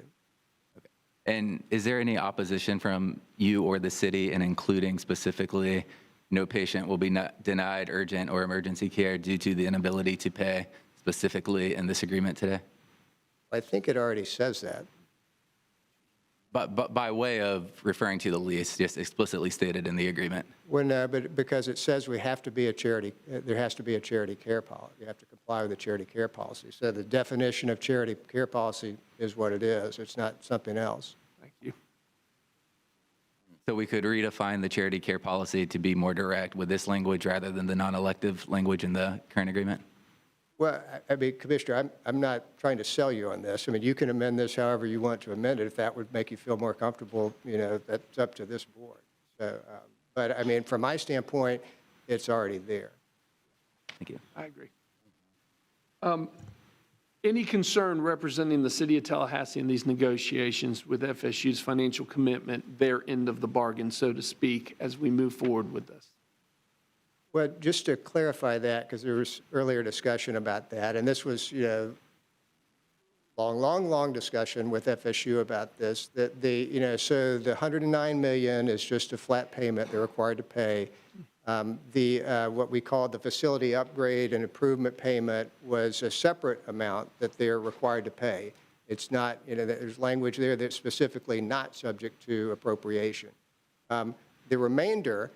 And is there any opposition from you or the city in including specifically no patient will be denied urgent or emergency care due to the inability to pay specifically in this agreement today? I think it already says that. But by way of referring to the lease, just explicitly stated in the agreement. But because it says we have to be a charity, there has to be a charity care policy. You have to comply with the charity care policy. So the definition of charity care policy is what it is. It's not something else. Thank you. So we could redefine the charity care policy to be more direct with this language rather than the non-elective language in the current agreement? Well, I mean, Commissioner, I'm not trying to sell you on this. I mean, you can amend this however you want to amend it. If that would make you feel more comfortable, that's up to this board. So, but I mean, from my standpoint, it's already there. Thank you. I agree. Any concern representing the city of Tallahassee in these negotiations with FSU's financial commitment, their end of the bargain, so to speak, as we move forward with this? Well, just to clarify that, because there was earlier discussion about that, and this was, long discussion with FSU about this, that so the $109 million is just a flat payment they're required to pay. What we call the facility upgrade and improvement payment was a separate amount that they're required to pay. It's not, there's language there that's specifically not subject to appropriation. The remainder,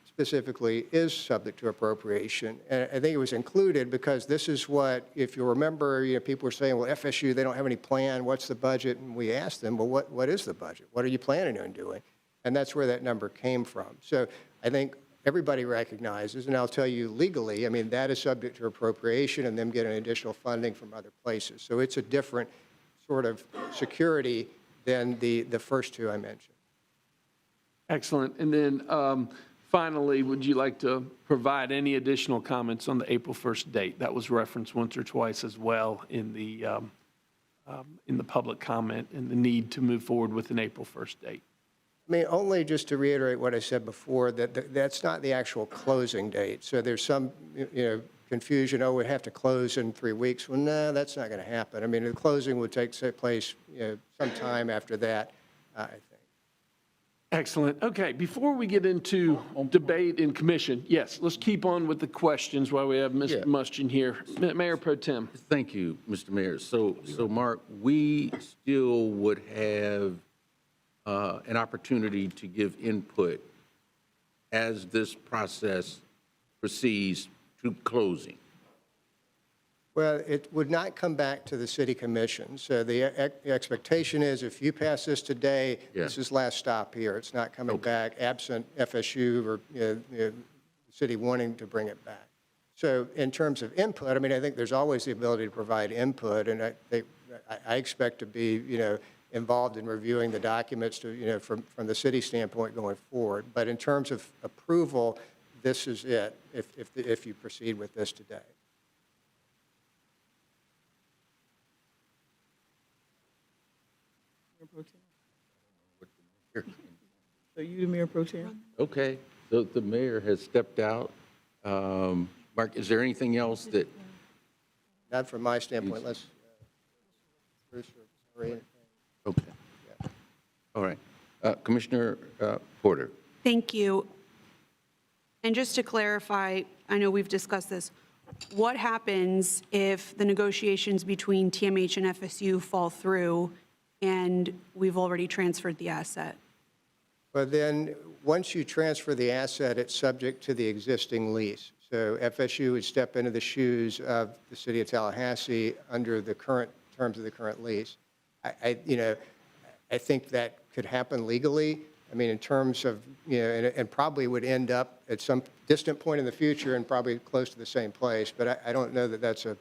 specifically is subject to appropriation. And I think it was included because this is what, if you remember, people were saying, well, FSU, they don't have any plan, what's the budget? And we asked them, well, what is the budget? What are you planning on doing? And that's where that number came from. So I think everybody recognizes, and I'll tell you legally, I mean, that is subject to appropriation and them getting additional funding from other places. So it's a different sort of security than the first two I mentioned. Excellent. And then finally, would you like to provide any additional comments on the April 1st date? That was referenced once or twice as well in the public comment and the need to move forward with an April 1st date. I mean, only just to reiterate what I said before, that's not the actual closing date. So there's some, confusion, we have to close in 3 weeks. Well, no, that's not going to happen. I mean, the closing would take place, sometime after that, I think. Excellent. Okay, before we get into debate in commission, yes, let's keep on with the questions while we have Mr. Mustian here. Mayor Pro Tem. Thank you, Mr. Mayor. So Mark, we still would have an opportunity to give input as this process proceeds to closing. Well, it would not come back to the city commission. So the expectation is if you pass this today, this is last stop here. It's not coming back absent FSU or the city wanting to bring it back. So in terms of input, I mean, I think there's always the ability to provide input, and I expect to be, involved in reviewing the documents to, from the city standpoint going forward. But in terms of approval, this is it if you proceed with this today. So you the Mayor Pro Tem? Okay, so the mayor has stepped out. Mark, is there anything else that? Not from my standpoint, Bruce or Ray. Okay. All right. Commissioner Porter. Thank you. And just to clarify, I know we've discussed this. What happens if the negotiations between TMH and FSU fall through and we've already transferred the asset? But then, once you transfer the asset, it's subject to the existing lease. So FSU would step into the shoes of the City of Tallahassee under the current terms of the current lease. I think that could happen legally. I mean, in terms of, and probably would end up at some distant point in the future and probably close to the same place. But I don't know that that's a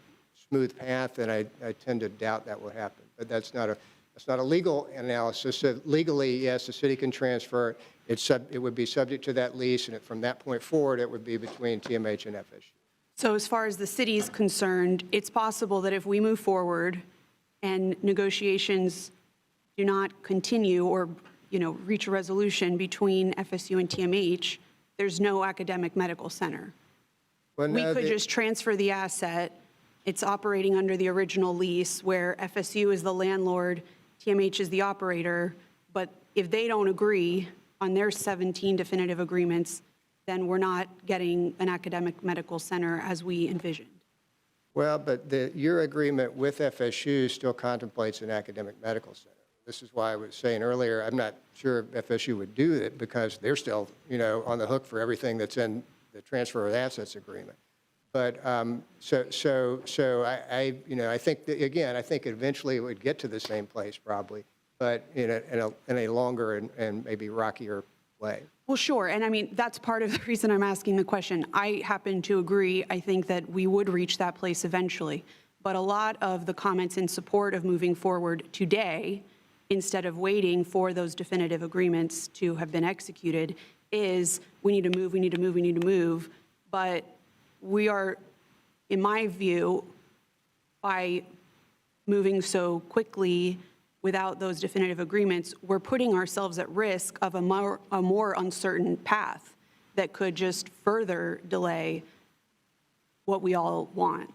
smooth path, and I tend to doubt that will happen. But that's not a legal analysis. So legally, yes, the city can transfer it. It would be subject to that lease, and from that point forward, it would be between TMH and FSU. So as far as the city is concerned, it's possible that if we move forward and negotiations do not continue or, reach a resolution between FSU and TMH, there's no academic medical center. Well, We no, could just transfer the asset. It's operating under the original lease where FSU is the landlord, TMH is the operator. But if they don't agree on their 17 definitive agreements, then we're not getting an academic medical center as we envisioned. Well, but your agreement with FSU still contemplates an academic medical center. This is why I was saying earlier, I'm not sure if FSU would do it because they're still, on the hook for everything that's in the transfer of assets agreement. But so I think that, again, I think eventually it would get to the same place probably, but in a longer and maybe rockier way. Well, sure. And I mean, that's part of the reason I'm asking the question. I happen to agree. I think that we would reach that place eventually. But a lot of the comments in support of moving forward today, instead of waiting for those definitive agreements to have been executed, is we need to move, we need to move, we need to move. But we are, in my view, by moving so quickly without those definitive agreements, we're putting ourselves at risk of a more uncertain path that could just further delay what we all want.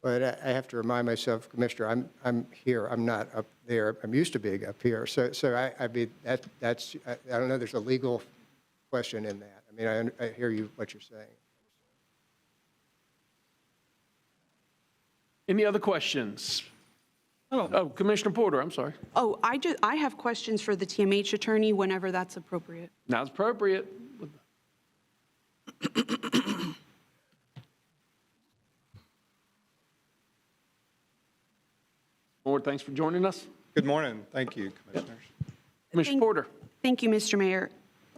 But I have to remind myself, Commissioner, I'm here. I'm not up there. I'm used to being up here. So I mean, that's I don't know. There's a legal question in that. I mean, I hear what you're saying. Any other questions? Oh, Commissioner Porter, I'm sorry. Oh, I have questions for the TMH attorney whenever that's appropriate. Now it's appropriate. Board, thanks for joining us. Good morning. Thank you, Commissioners. Commissioner Porter. Thank you, Mr. Mayor.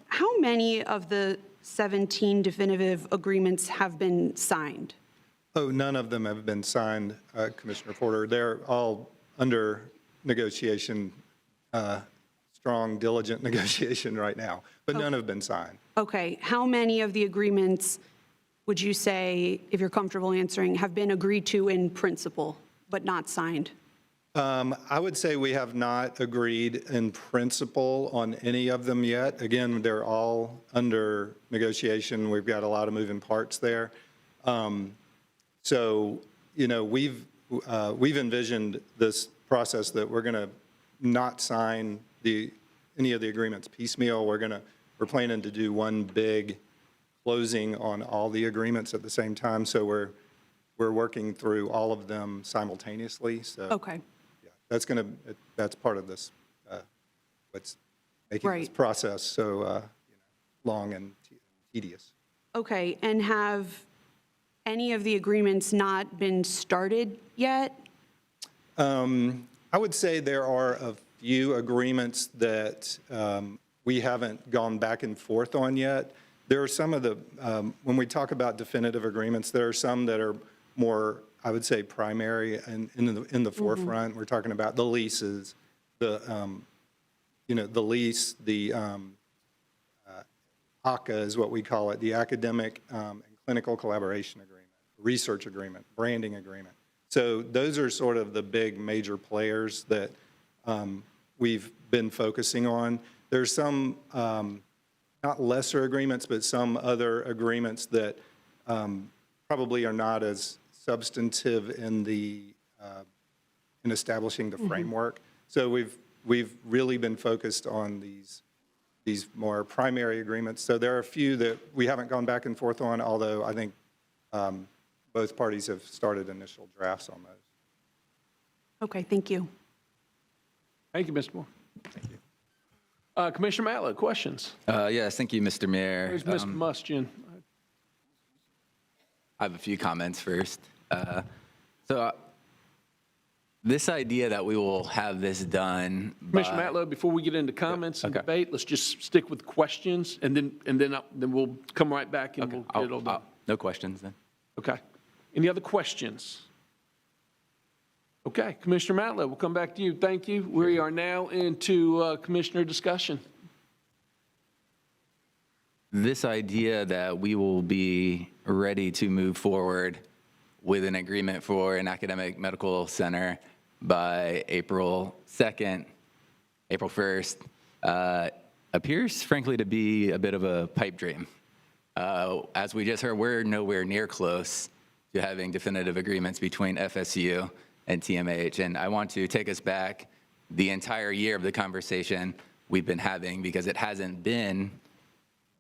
How many of the 17 definitive agreements have been signed? Oh, none of them have been signed, Commissioner Porter. They're all under negotiation, strong, diligent negotiation right now, but none have been signed. Okay. How many of the agreements would you say, if you're comfortable answering, have been agreed to in principle but not signed? I would say we have not agreed in principle on any of them yet. Again, they're all under negotiation. We've got a lot of moving parts there. So, we've envisioned this process that we're going to not sign any of the agreements piecemeal. We're planning to do one big closing on all the agreements at the same time. So we're working through all of them simultaneously. So okay. Yeah, that's part of this, what's making this process so long and tedious. Okay. And have any of the agreements not been started yet? I would say there are a few agreements that we haven't gone back and forth on yet. There are some of the, when we talk about definitive agreements, there are some that are more, I would say, primary and in the forefront. We're talking about the leases, the lease, the ACA is what we call it, the Academic and Clinical Collaboration Agreement, Research Agreement, Branding Agreement. So those are sort of the big major players that we've been focusing on. There's some, not lesser agreements, but some other agreements that probably are not as substantive in establishing the framework. So we've really been focused on these more primary agreements. So there are a few that we haven't gone back and forth on, although I think both parties have started initial drafts on those. Okay, thank you. Thank you, Mr. Moore. Thank you. Commissioner Matlow, questions? Yes, thank you, Mr. Mayor. There's Mr. Mustian. I have a few comments first. This idea that we will have this done Commissioner by, Matlow, before we get into comments and debate, let's just stick with questions, and then we'll come right back and we'll get it all done. no questions then. Okay. Any other questions? Okay, Commissioner Matlow, we'll come back to you. Thank you. We are now into commissioner discussion. This idea that we will be ready to move forward with an agreement for an academic medical center by April 2nd, April 1st, appears frankly to be a bit of a pipe dream. As we just heard, we're nowhere near close to having definitive agreements between FSU and TMH. And I want to take us back the entire year of the conversation we've been having, because it hasn't been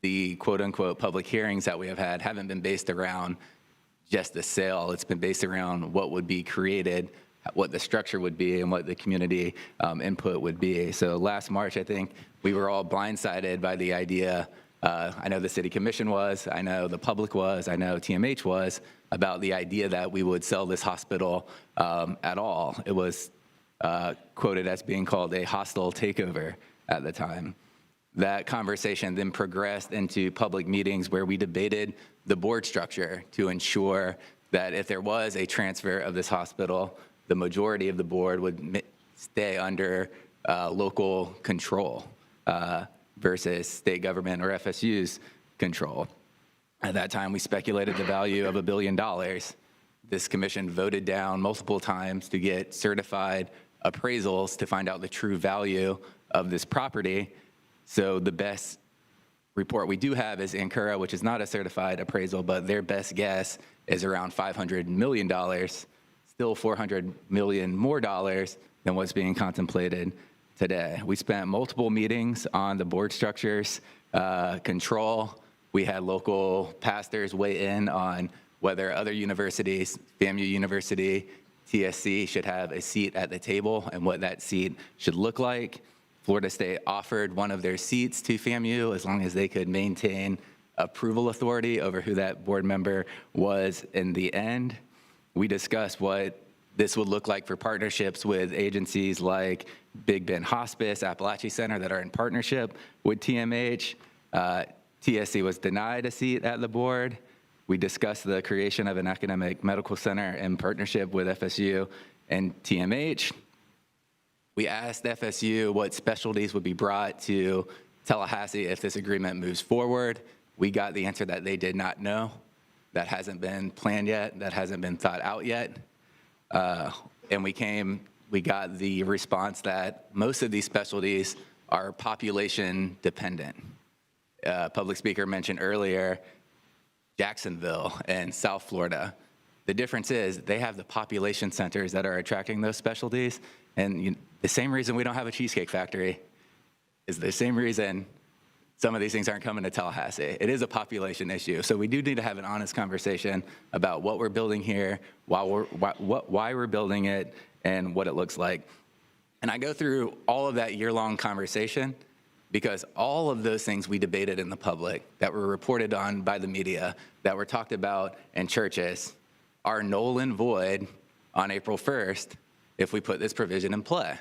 the quote unquote public hearings that we have had haven't been based around just the sale. It's been based around what would be created, what the structure would be, and what the community input would be. So last March, I think we were all blindsided by the idea. I know the city commission was, I know the public was, I know TMH was, about the idea that we would sell this hospital at all. It was quoted as being called a hostile takeover at the time. That conversation then progressed into public meetings where we debated the board structure to ensure that if there was a transfer of this hospital, the majority of the board would stay under local control versus state government or FSU's control. At that time, we speculated the value of $1 billion. This commission voted down multiple times to get certified appraisals to find out the true value of this property. So the best report we do have is Ancura, which is not a certified appraisal, but their best guess is around $500 million, still $400 million more dollars than what's being contemplated today. We spent multiple meetings on the board structures, control. We had local pastors weigh in on whether other universities, FAMU University, TSC, should have a seat at the table and what that seat should look like. Florida State offered one of their seats to FAMU as long as they could maintain approval authority over who that board member was in the end. We discussed what this would look like for partnerships with agencies like Big Bend Hospice, Appalachian Center, that are in partnership with TMH. TSC was denied a seat at the board. We discussed the creation of an academic medical center in partnership with FSU and TMH. We asked FSU what specialties would be brought to Tallahassee if this agreement moves forward. We got the answer that they did not know. That hasn't been planned yet. That hasn't been thought out yet. And we got the response that most of these specialties are population dependent. Public speaker mentioned earlier Jacksonville and South Florida. The difference is they have the population centers that are attracting those specialties. And the same reason we don't have a Cheesecake Factory is the same reason some of these things aren't coming to Tallahassee. It is a population issue. So we do need to have an honest conversation about what we're building here, why we're building it, and what it looks like. And I go through all of that year-long conversation because all of those things we debated in the public, that were reported on by the media, that were talked about in churches, are null and void on April 1st if we put this provision in play.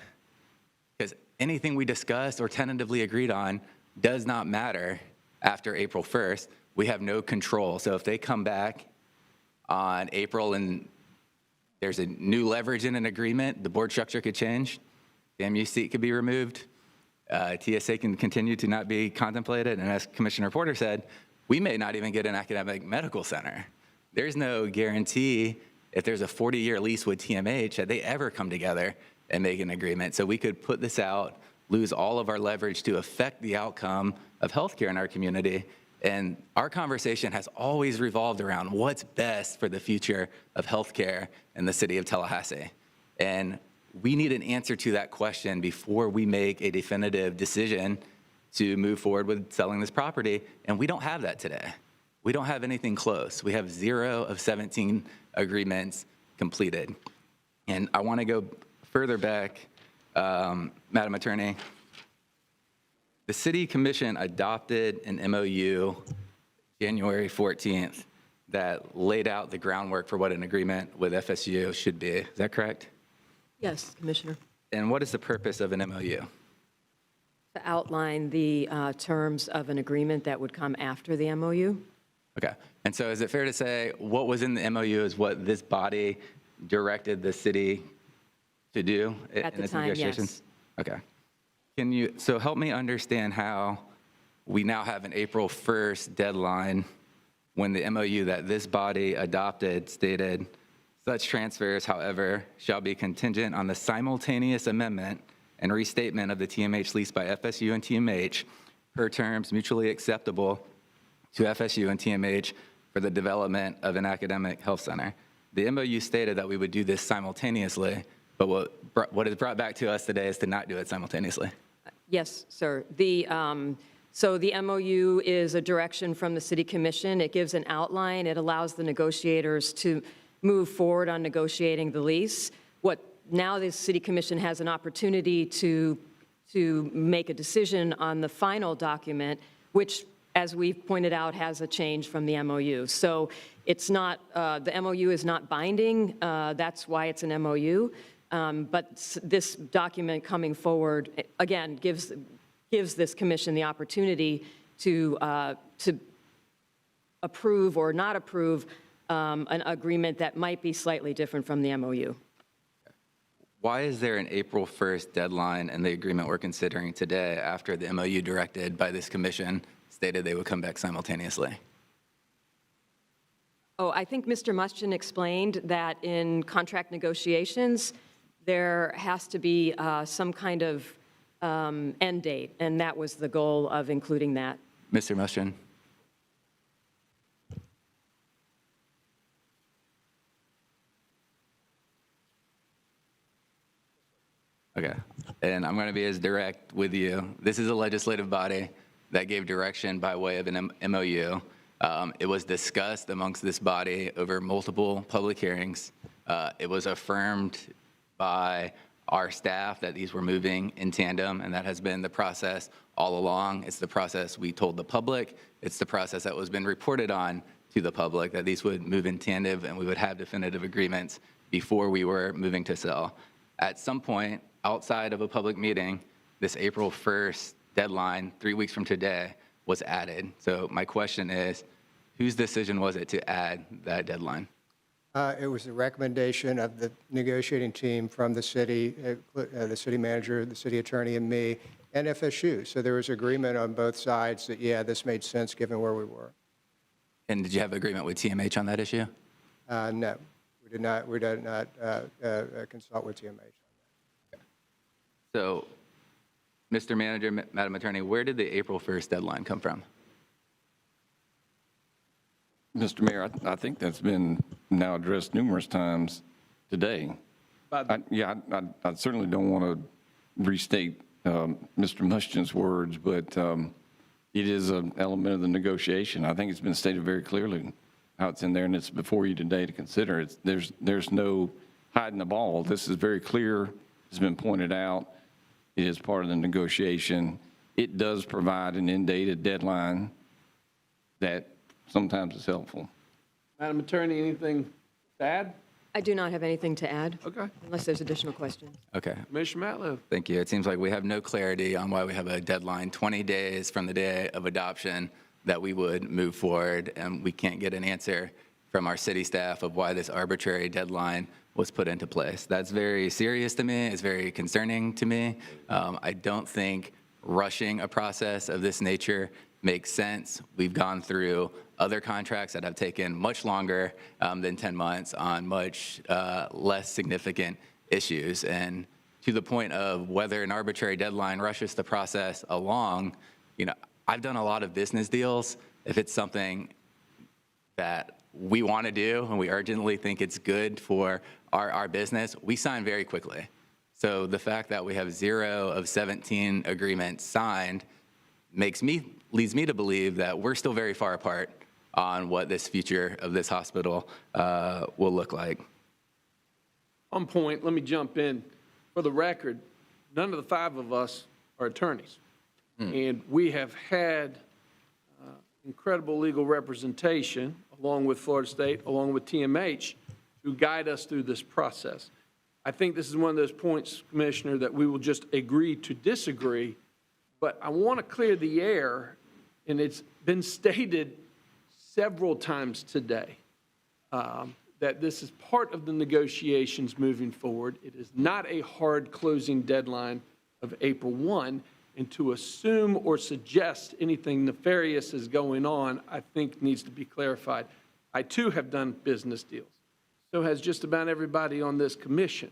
Because anything we discussed or tentatively agreed on does not matter after April 1st. We have no control. So if they come back on April and there's a new leverage in an agreement, the board structure could change, the MU seat could be removed, TSA can continue to not be contemplated, and as Commissioner Porter said, we may not even get an academic medical center. There's no guarantee if there's a 40-year lease with TMH that they ever come together and make an agreement. So we could put this out, lose all of our leverage to affect the outcome of healthcare in our community. And our conversation has always revolved around what's best for the future of healthcare in the city of Tallahassee. And we need an answer to that question before we make a definitive decision to move forward with selling this property, and we don't have that today. We don't have anything close. We have 0 of 17 agreements completed. And I want to go further back, Madam Attorney. The City Commission adopted an MOU January 14th that laid out the groundwork for what an agreement with FSU should be. Is that correct? Yes, Commissioner. And what is the purpose of an MOU? To outline the terms of an agreement that would come after the MOU. Okay. And so is it fair to say what was in the MOU is what this body directed the city to do in its negotiations? Okay. Can you, so help me understand how we now have an April 1st deadline when the MOU that this body adopted stated, such transfers, however, shall be contingent on the simultaneous amendment and restatement of the TMH lease by FSU and TMH per terms mutually acceptable to FSU and TMH for the development of an academic health center. The MOU stated that we would do this simultaneously, but what is brought back to us today is to not do it simultaneously. Yes, sir. So the MOU is a direction from the City Commission. It gives an outline. It allows the negotiators to move forward on negotiating the lease. Now the City Commission has an opportunity to make a decision on the final document, which, as we've pointed out, has a change from the MOU. So it's not, the MOU is not binding. That's why it's an MOU. But this document coming forward, again, gives this commission the opportunity to approve or not approve an agreement that might be slightly different from the MOU. Why is there an April 1st deadline in the agreement we're considering today after the MOU directed by this commission stated they would come back simultaneously? Oh, I think Mr. Muschin explained that in contract negotiations, there has to be some kind of end date, and that was the goal of including that. Mr. Muschin. Okay, and I'm going to be as direct with you. This is a legislative body that gave direction by way of an MOU. It was discussed amongst this body over multiple public hearings. It was affirmed by our staff that these were moving in tandem, and that has been the process all along. It's the process we told the public. It's the process that was been reported on to the public, that these would move in tandem and we would have definitive agreements before we were moving to sell. At some point, outside of a public meeting, this April 1st deadline, 3 weeks from today, was added. So my question is, whose decision was it to add that deadline? It was the recommendation of the negotiating team from the city manager, the city attorney, and me, and FSU. So there was agreement on both sides that, yeah, this made sense given where we were. And did you have agreement with TMH on that issue? No, we did not. We did not consult with TMH. So, Mr. Manager, Madam Attorney, where did the April 1st deadline come from? Mr. Mayor, I think that's been now addressed numerous times today. I certainly don't want to restate Mr. Muschin's words, but it is an element of the negotiation. I think it's been stated very clearly how it's in there, and it's before you today to consider. There's no hiding the ball. This is very clear. It's been pointed out. It is part of the negotiation. It does provide an end date, a deadline that sometimes is helpful. Madam Attorney, anything to add? I do not have anything to add. Okay. Unless there's additional questions. Okay. Commissioner Matlow. Thank you. It seems like we have no clarity on why we have a deadline 20 days from the day of adoption that we would move forward, and we can't get an answer from our city staff of why this arbitrary deadline was put into place. That's very serious to me. It's very concerning to me. I don't think rushing a process of this nature makes sense. We've gone through other contracts that have taken much longer than 10 months on much less significant issues. And to the point of whether an arbitrary deadline rushes the process along, I've done a lot of business deals. If it's something that we want to do and we urgently think it's good for our business, we sign very quickly. So the fact that we have 0 of 17 agreements signed leads me to believe that we're still very far apart on what this future of this hospital will look like. On point, let me jump in. For the record, none of the 5 of us are attorneys. And we have had incredible legal representation, along with Florida State, along with TMH, to guide us through this process. I think this is one of those points, Commissioner, that we will just agree to disagree, but I want to clear the air, and it's been stated several times today, that this is part of the negotiations moving forward. It is not a hard closing deadline of April 1, and to assume or suggest anything nefarious is going on, I think needs to be clarified. I too have done business deals. So has just about everybody on this commission.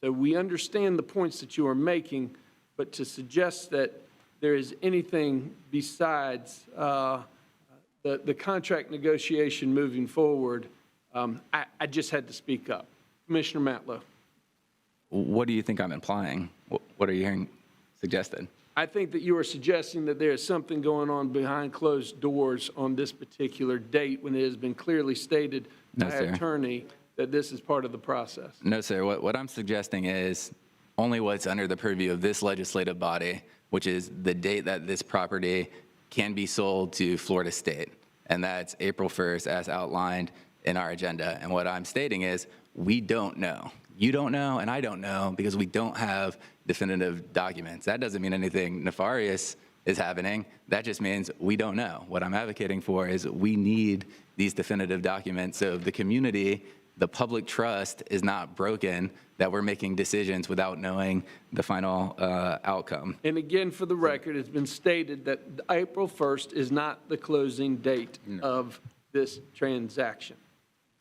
So we understand the points that you are making, but to suggest that there is anything besides the contract negotiation moving forward, I just had to speak up. Commissioner Matlow. What do you think I'm implying? What are you hearing suggested? I think that you are suggesting that there is something going on behind closed doors on this particular date when it has been clearly stated by an attorney that this is part of the process. No, sir. What I'm suggesting is only what's under the purview of this legislative body, which is the date that this property can be sold to Florida State. And that's April 1st as outlined in our agenda. And what I'm stating is we don't know. You don't know, and I don't know, because we don't have definitive documents. That doesn't mean anything nefarious is happening. That just means we don't know. What I'm advocating for is we need these definitive documents so the community, the public trust is not broken, that we're making decisions without knowing the final outcome. And again, for the record, it's been stated that April 1st is not the closing date of this transaction.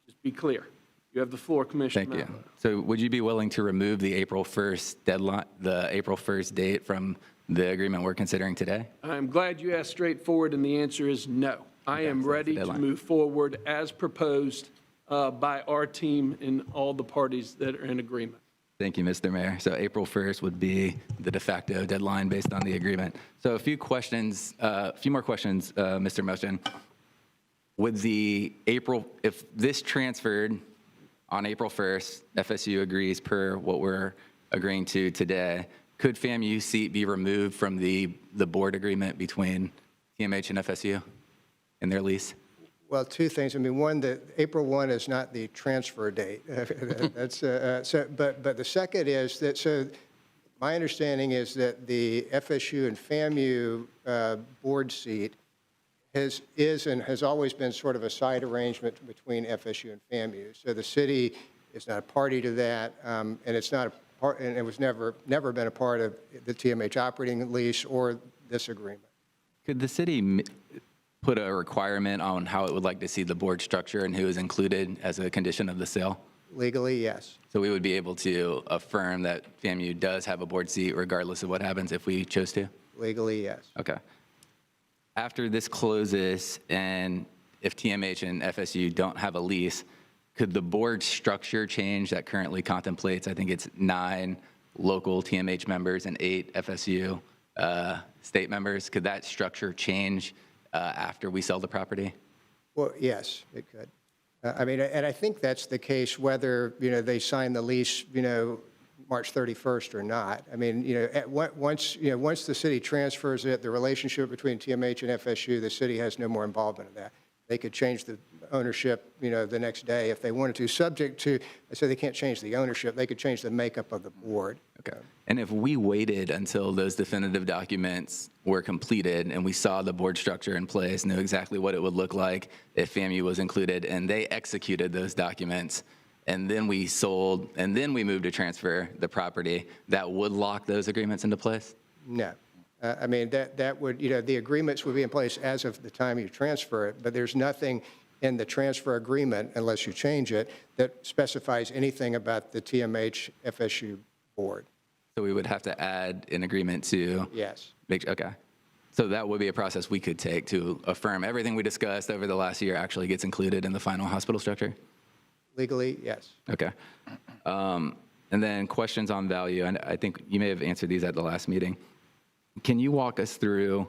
Just be clear. You have the floor, Commissioner. Thank you. So would you be willing to remove the April 1st deadline, the April 1st date from the agreement we're considering today? I'm glad you asked straightforward, and the answer is no. I am ready to move forward as proposed by our team and all the parties that are in agreement. Thank you, Mr. Mayor. So April 1st would be the de facto deadline based on the agreement. So a few more questions, Mr. Motion. Would the if this transferred on April 1st, FSU agrees per what we're agreeing to today, could FAMU seat be removed from the board agreement between TMH and FSU in their lease? Well, 2 things. I mean, one, that April 1 is not the transfer date. That's, but the second is that, so my understanding is that the FSU and FAMU board seat is and has always been sort of a side arrangement between FSU and FAMU. So the city is not a party to that, and it's not a part, and it was never been a part of the TMH operating lease or this agreement. Could the city put a requirement on how it would like to see the board structure and who is included as a condition of the sale? Legally, yes. So we would be able to affirm that FAMU does have a board seat regardless of what happens if we chose to? Legally, yes. Okay. After this closes and if TMH and FSU don't have a lease, could the board structure change that currently contemplates, I think it's 9 local TMH members and 8 FSU state members? Could that structure change after we sell the property? Well, yes, it could. I mean, and I think that's the case whether, they sign the lease, March 31st or not. I mean, once the city transfers it, the relationship between TMH and FSU, the city has no more involvement in that. They could change the ownership, the next day if they wanted to, subject to, so they can't change the ownership, they could change the makeup of the board. Okay. And if we waited until those definitive documents were completed and we saw the board structure in place, knew exactly what it would look like if FAMU was included, and they executed those documents, and then we sold, and then we moved to transfer the property, that would lock those agreements into place? No. I mean, that would, the agreements would be in place as of the time you transfer it, but there's nothing in the transfer agreement, unless you change it, that specifies anything about the TMH FSU board. So we would have to add an agreement to? Yes. Okay. So that would be a process we could take to affirm everything we discussed over the last year actually gets included in the final hospital structure? Legally, yes. Okay. And then questions on value, and I think you may have answered these at the last meeting. Can you walk us through,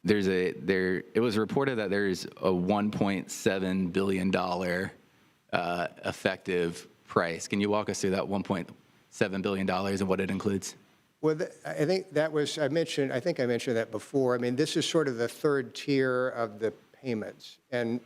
it was reported that there's a $1.7 billion effective price. Can you walk us through that $1.7 billion and what it includes? Well, I think that was, I think I mentioned that before. I mean, this is sort of the third tier of the payments. And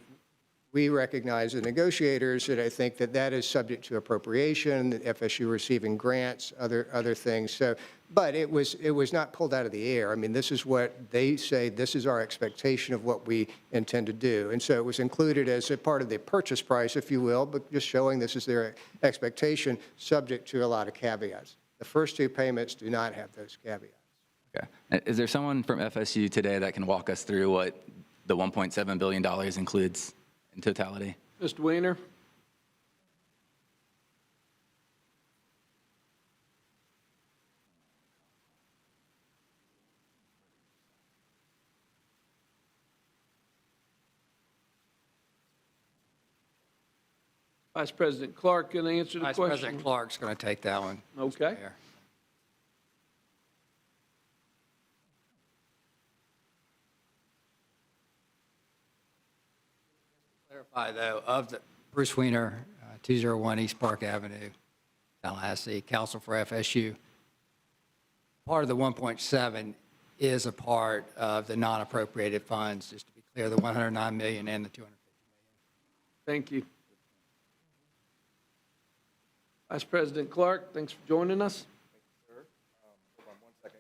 we recognize the negotiators that I think that that is subject to appropriation, that FSU receiving grants, other things. So, but it was not pulled out of the air. I mean, this is what they say, this is our expectation of what we intend to do. And so it was included as a part of the purchase price, if you will, but just showing this is their expectation, subject to a lot of caveats. The first two payments do not have those caveats. Okay. Is there someone from FSU today that can walk us through what the $1.7 billion includes in totality? Mr. Weiner? Vice President Clark going to answer the question? Vice President Clark's going to take that one. Okay. Clarify, though, of the Bruce Weiner, 201 East Park Avenue, Tallahassee, counsel for FSU. Part of the 1.7 is a part of the non-appropriated funds, just to be clear, the 109 million and the 250 million. Thank you. Vice President Clark, thanks for joining us. Hold on 1 second.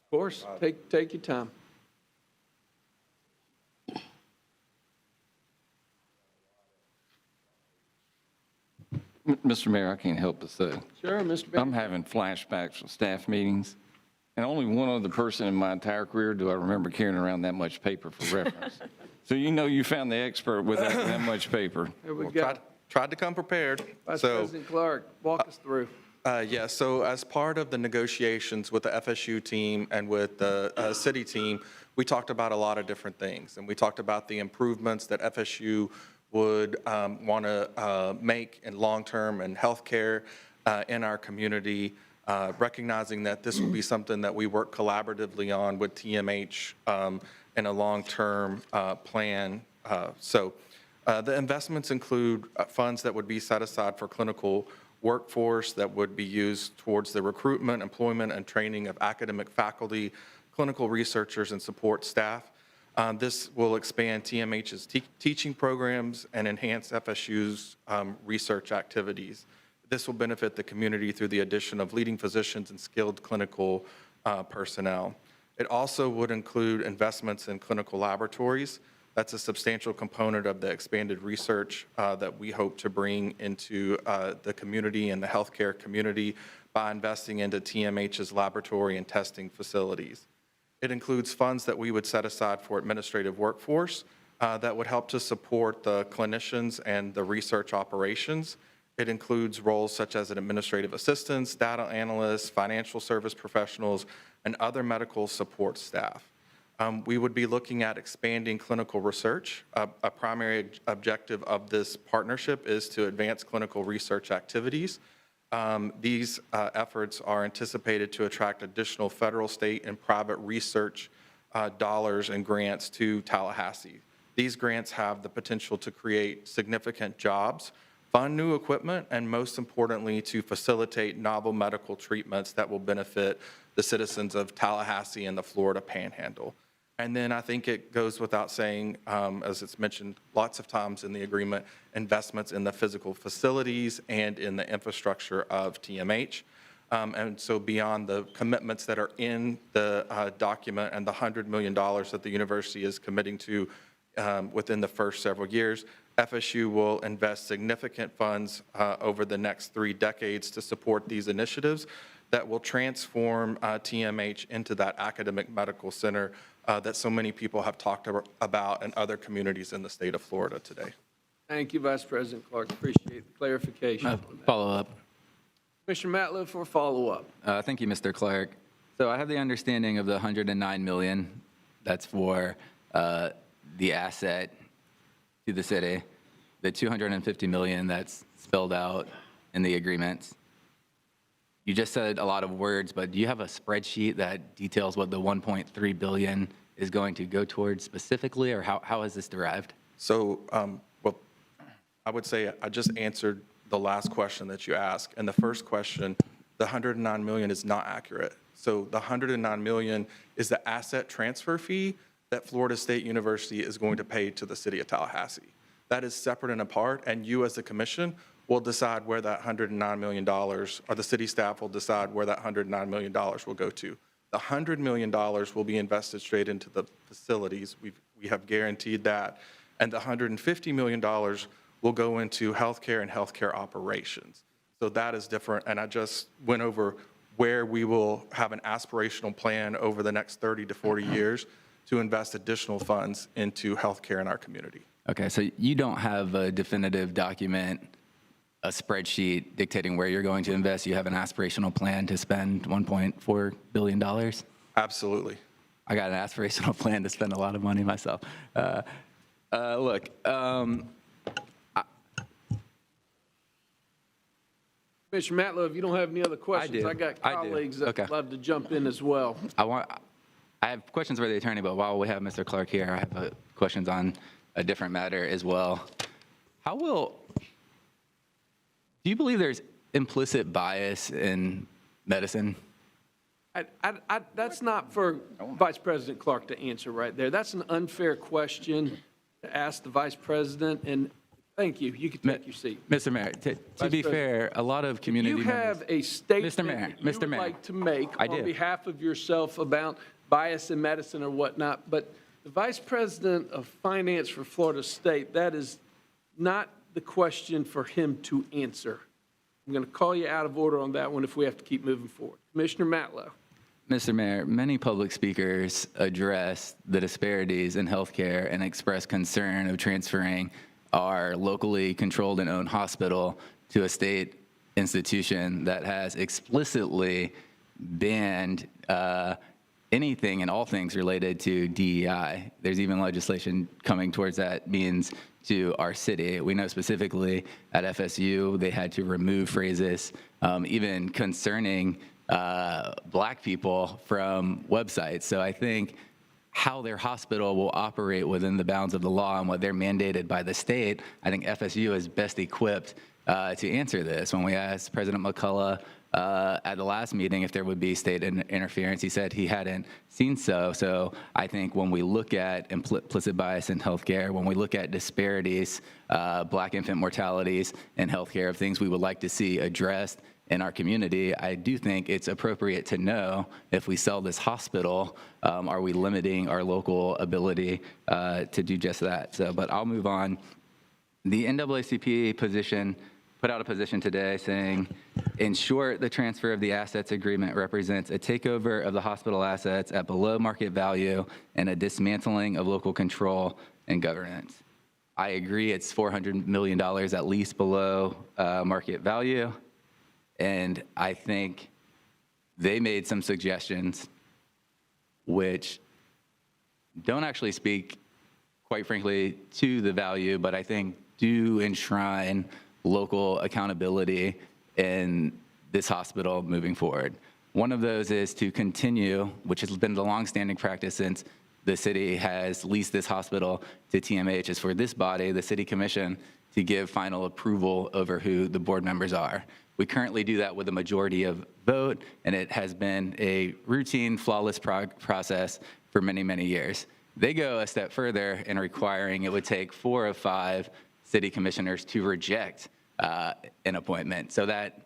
Of course, take your time. Mr. Mayor, I can't help but say, Sure, Mr. Baker. I'm having flashbacks from staff meetings, and only one other person in my entire career do I remember carrying around that much paper for reference. So you know you found the expert with that much paper. Here we go. Tried to come prepared. Vice President Clark, walk us through. Yeah, so as part of the negotiations with the FSU team and with the city team, we talked about a lot of different things. And we talked about the improvements that FSU would want to make in long-term and healthcare in our community, recognizing that this would be something that we work collaboratively on with TMH in a long-term plan. The investments include funds that would be set aside for clinical workforce that would be used towards the recruitment, employment, and training of academic faculty, clinical researchers, and support staff. This will expand TMH's teaching programs and enhance FSU's research activities. This will benefit the community through the addition of leading physicians and skilled clinical personnel. It also would include investments in clinical laboratories. That's a substantial component of the expanded research that we hope to bring into the community and the healthcare community by investing into TMH's laboratory and testing facilities. It includes funds that we would set aside for administrative workforce that would help to support the clinicians and the research operations. It includes roles such as an administrative assistants, data analysts, financial service professionals, and other medical support staff. We would be looking at expanding clinical research. A primary objective of this partnership is to advance clinical research activities. These efforts are anticipated to attract additional federal, state, and private research dollars and grants to Tallahassee. These grants have the potential to create significant jobs, fund new equipment, and most importantly, to facilitate novel medical treatments that will benefit the citizens of Tallahassee and the Florida Panhandle. And then I think it goes without saying, as it's mentioned lots of times in the agreement, investments in the physical facilities and in the infrastructure of TMH. And so beyond the commitments that are in the document and the $100 million that the university is committing to within the first several years, FSU will invest significant funds over the next 3 decades to support these initiatives that will transform TMH into that academic medical center that so many people have talked about in other communities in the state of Florida today. Thank you, Vice President Clark. Appreciate the clarification. Follow up. Commissioner Matlow for follow-up. Thank you, Mr. Clark. So I have the understanding of the $109 million. That's for the asset to the city. The $250 million that's spelled out in the agreements. You just said a lot of words, but do you have a spreadsheet that details what the 1.3 billion is going to go towards specifically, or how is this derived? So, well, I would say I just answered the last question that you asked. And the first question, the 109 million is not accurate. So the 109 million is the asset transfer fee that Florida State University is going to pay to the City of Tallahassee. That is separate and apart, and you as the commission will decide where that $109 million, or the city staff will decide where that $109 million will go to. The $100 million will be invested straight into the facilities. We have guaranteed that. And the $150 million will go into healthcare and healthcare operations. So that is different, and I just went over where we will have an aspirational plan over the next 30 to 40 years to invest additional funds into healthcare in our community. Okay, so you don't have a definitive document, a spreadsheet dictating where you're going to invest. You have an aspirational plan to spend $1.4 billion? Absolutely. I got an aspirational plan to spend a lot of money myself. Look, Commissioner Matlow, if you don't have any other questions, do. I got I do. colleagues that Okay. would love to jump in as well. I have questions for the attorney, but while we have Mr. Clark here, I have questions on a different matter as well. Do you believe there's implicit bias in medicine? That's not for Vice President Clark to answer right there. That's an unfair question to ask the Vice President, and thank you. You can take your seat. Mr. Mayor, to be fair, a lot of community You have members. a statement Mr. Mayor, that you Mr. would Mayor, like to make I on do. behalf of yourself about bias in medicine or whatnot, but the Vice President of Finance for Florida State, that is not the question for him to answer. I'm going to call you out of order on that one if we have to keep moving forward. Commissioner Matlow. Mr. Mayor, many public speakers address the disparities in healthcare and express concern of transferring our locally controlled and owned hospital to a state institution that has explicitly banned anything and all things related to DEI. There's even legislation coming towards that means to our city. We know specifically at FSU, they had to remove phrases, even concerning Black people from websites. So I think how their hospital will operate within the bounds of the law and what they're mandated by the state, I think FSU is best equipped to answer this. When we asked President McCullough at the last meeting if there would be state interference, he said he hadn't seen so. So I think when we look at implicit bias in healthcare, when we look at disparities, Black infant mortalities in healthcare, of things we would like to see addressed in our community, I do think it's appropriate to know if we sell this hospital, are we limiting our local ability to do just that? So, but I'll move on. The NAACP position put out a position today saying, in short, the transfer of the assets agreement represents a takeover of the hospital assets at below market value and a dismantling of local control and governance. I agree it's $400 million at least below market value. And I think they made some suggestions which don't actually speak, quite frankly, to the value, but I think do enshrine local accountability in this hospital moving forward. One of those is to continue, which has been the longstanding practice since the city has leased this hospital to TMH, is for this body, the City Commission, to give final approval over who the board members are. We currently do that with a majority of vote, and it has been a routine, flawless process for many, many years. They go a step further in requiring it would take 4 of 5 city commissioners to reject an appointment. So that,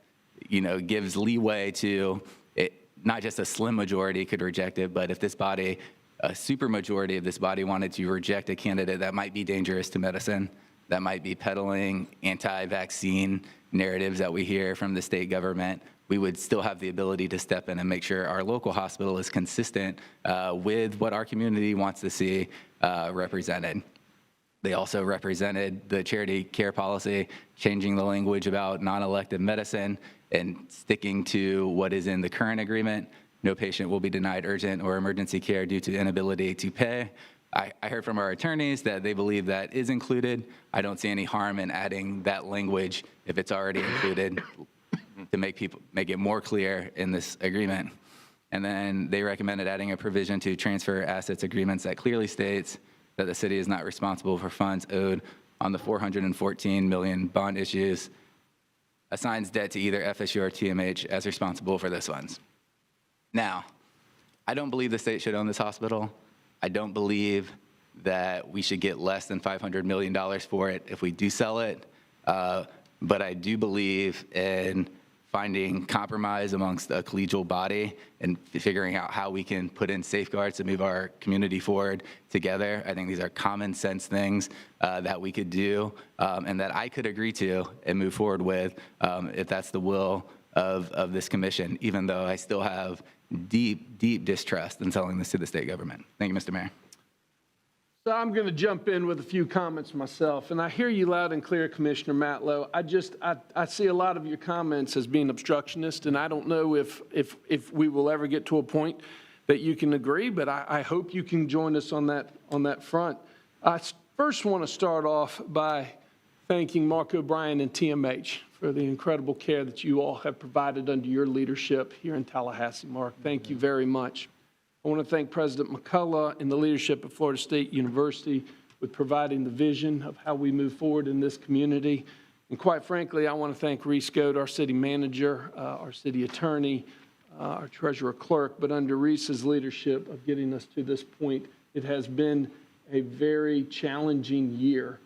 gives leeway to it, not just a slim majority could reject it, but if this body, a supermajority of this body wanted to reject a candidate that might be dangerous to medicine, that might be peddling anti-vaccine narratives that we hear from the state government, we would still have the ability to step in and make sure our local hospital is consistent with what our community wants to see represented. They also represented the charity care policy, changing the language about non-elective medicine and sticking to what is in the current agreement. No patient will be denied urgent or emergency care due to inability to pay. I heard from our attorneys that they believe that is included. I don't see any harm in adding that language if it's already included to make it more clear in this agreement. And then they recommended adding a provision to transfer assets agreements that clearly states that the city is not responsible for funds owed on the $414 million bond issues, assigns debt to either FSU or TMH as responsible for those funds. Now, I don't believe the state should own this hospital. I don't believe that we should get less than $500 million for it if we do sell it. But I do believe in finding compromise amongst a collegial body and figuring out how we can put in safeguards to move our community forward together. I think these are common sense things that we could do and that I could agree to and move forward with if that's the will of this commission, even though I still have deep, deep distrust in selling this to the state government. Thank you, Mr. Mayor. So I'm going to jump in with a few comments myself, and I hear you loud and clear, Commissioner Matlow. I see a lot of your comments as being obstructionist, and I don't know if we will ever get to a point that you can agree, but I hope you can join us on that front. I first want to start off by thanking Mark O'Brien and TMH for the incredible care that you all have provided under your leadership here in Tallahassee. Mark, thank you very much. I want to thank President McCullough and the leadership of Florida State University with providing the vision of how we move forward in this community. And quite frankly, I want to thank Reese Goat, our city manager, our city attorney, our treasurer clerk. But under Reese's leadership of getting us to this point, it has been a very challenging year.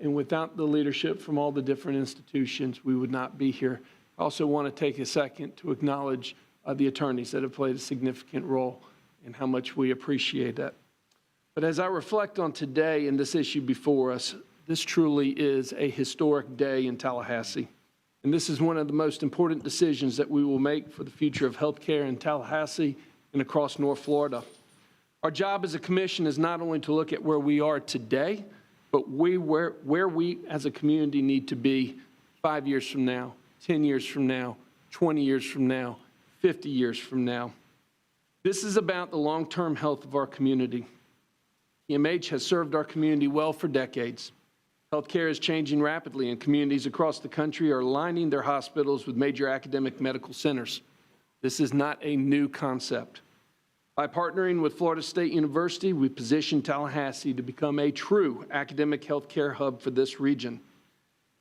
And without the leadership from all the different institutions, we would not be here. I also want to take a second to acknowledge the attorneys that have played a significant role and how much we appreciate that. But as I reflect on today and this issue before us, this truly is a historic day in Tallahassee. And this is one of the most important decisions that we will make for the future of healthcare in Tallahassee and across North Florida. Our job as a commission is not only to look at where we are today, but where we as a community need to be 5 years from now, 10 years from now, 20 years from now, 50 years from now. This is about the long-term health of our community. TMH has served our community well for decades. Healthcare is changing rapidly, and communities across the country are aligning their hospitals with major academic medical centers. This is not a new concept. By partnering with Florida State University, we position Tallahassee to become a true academic healthcare hub for this region.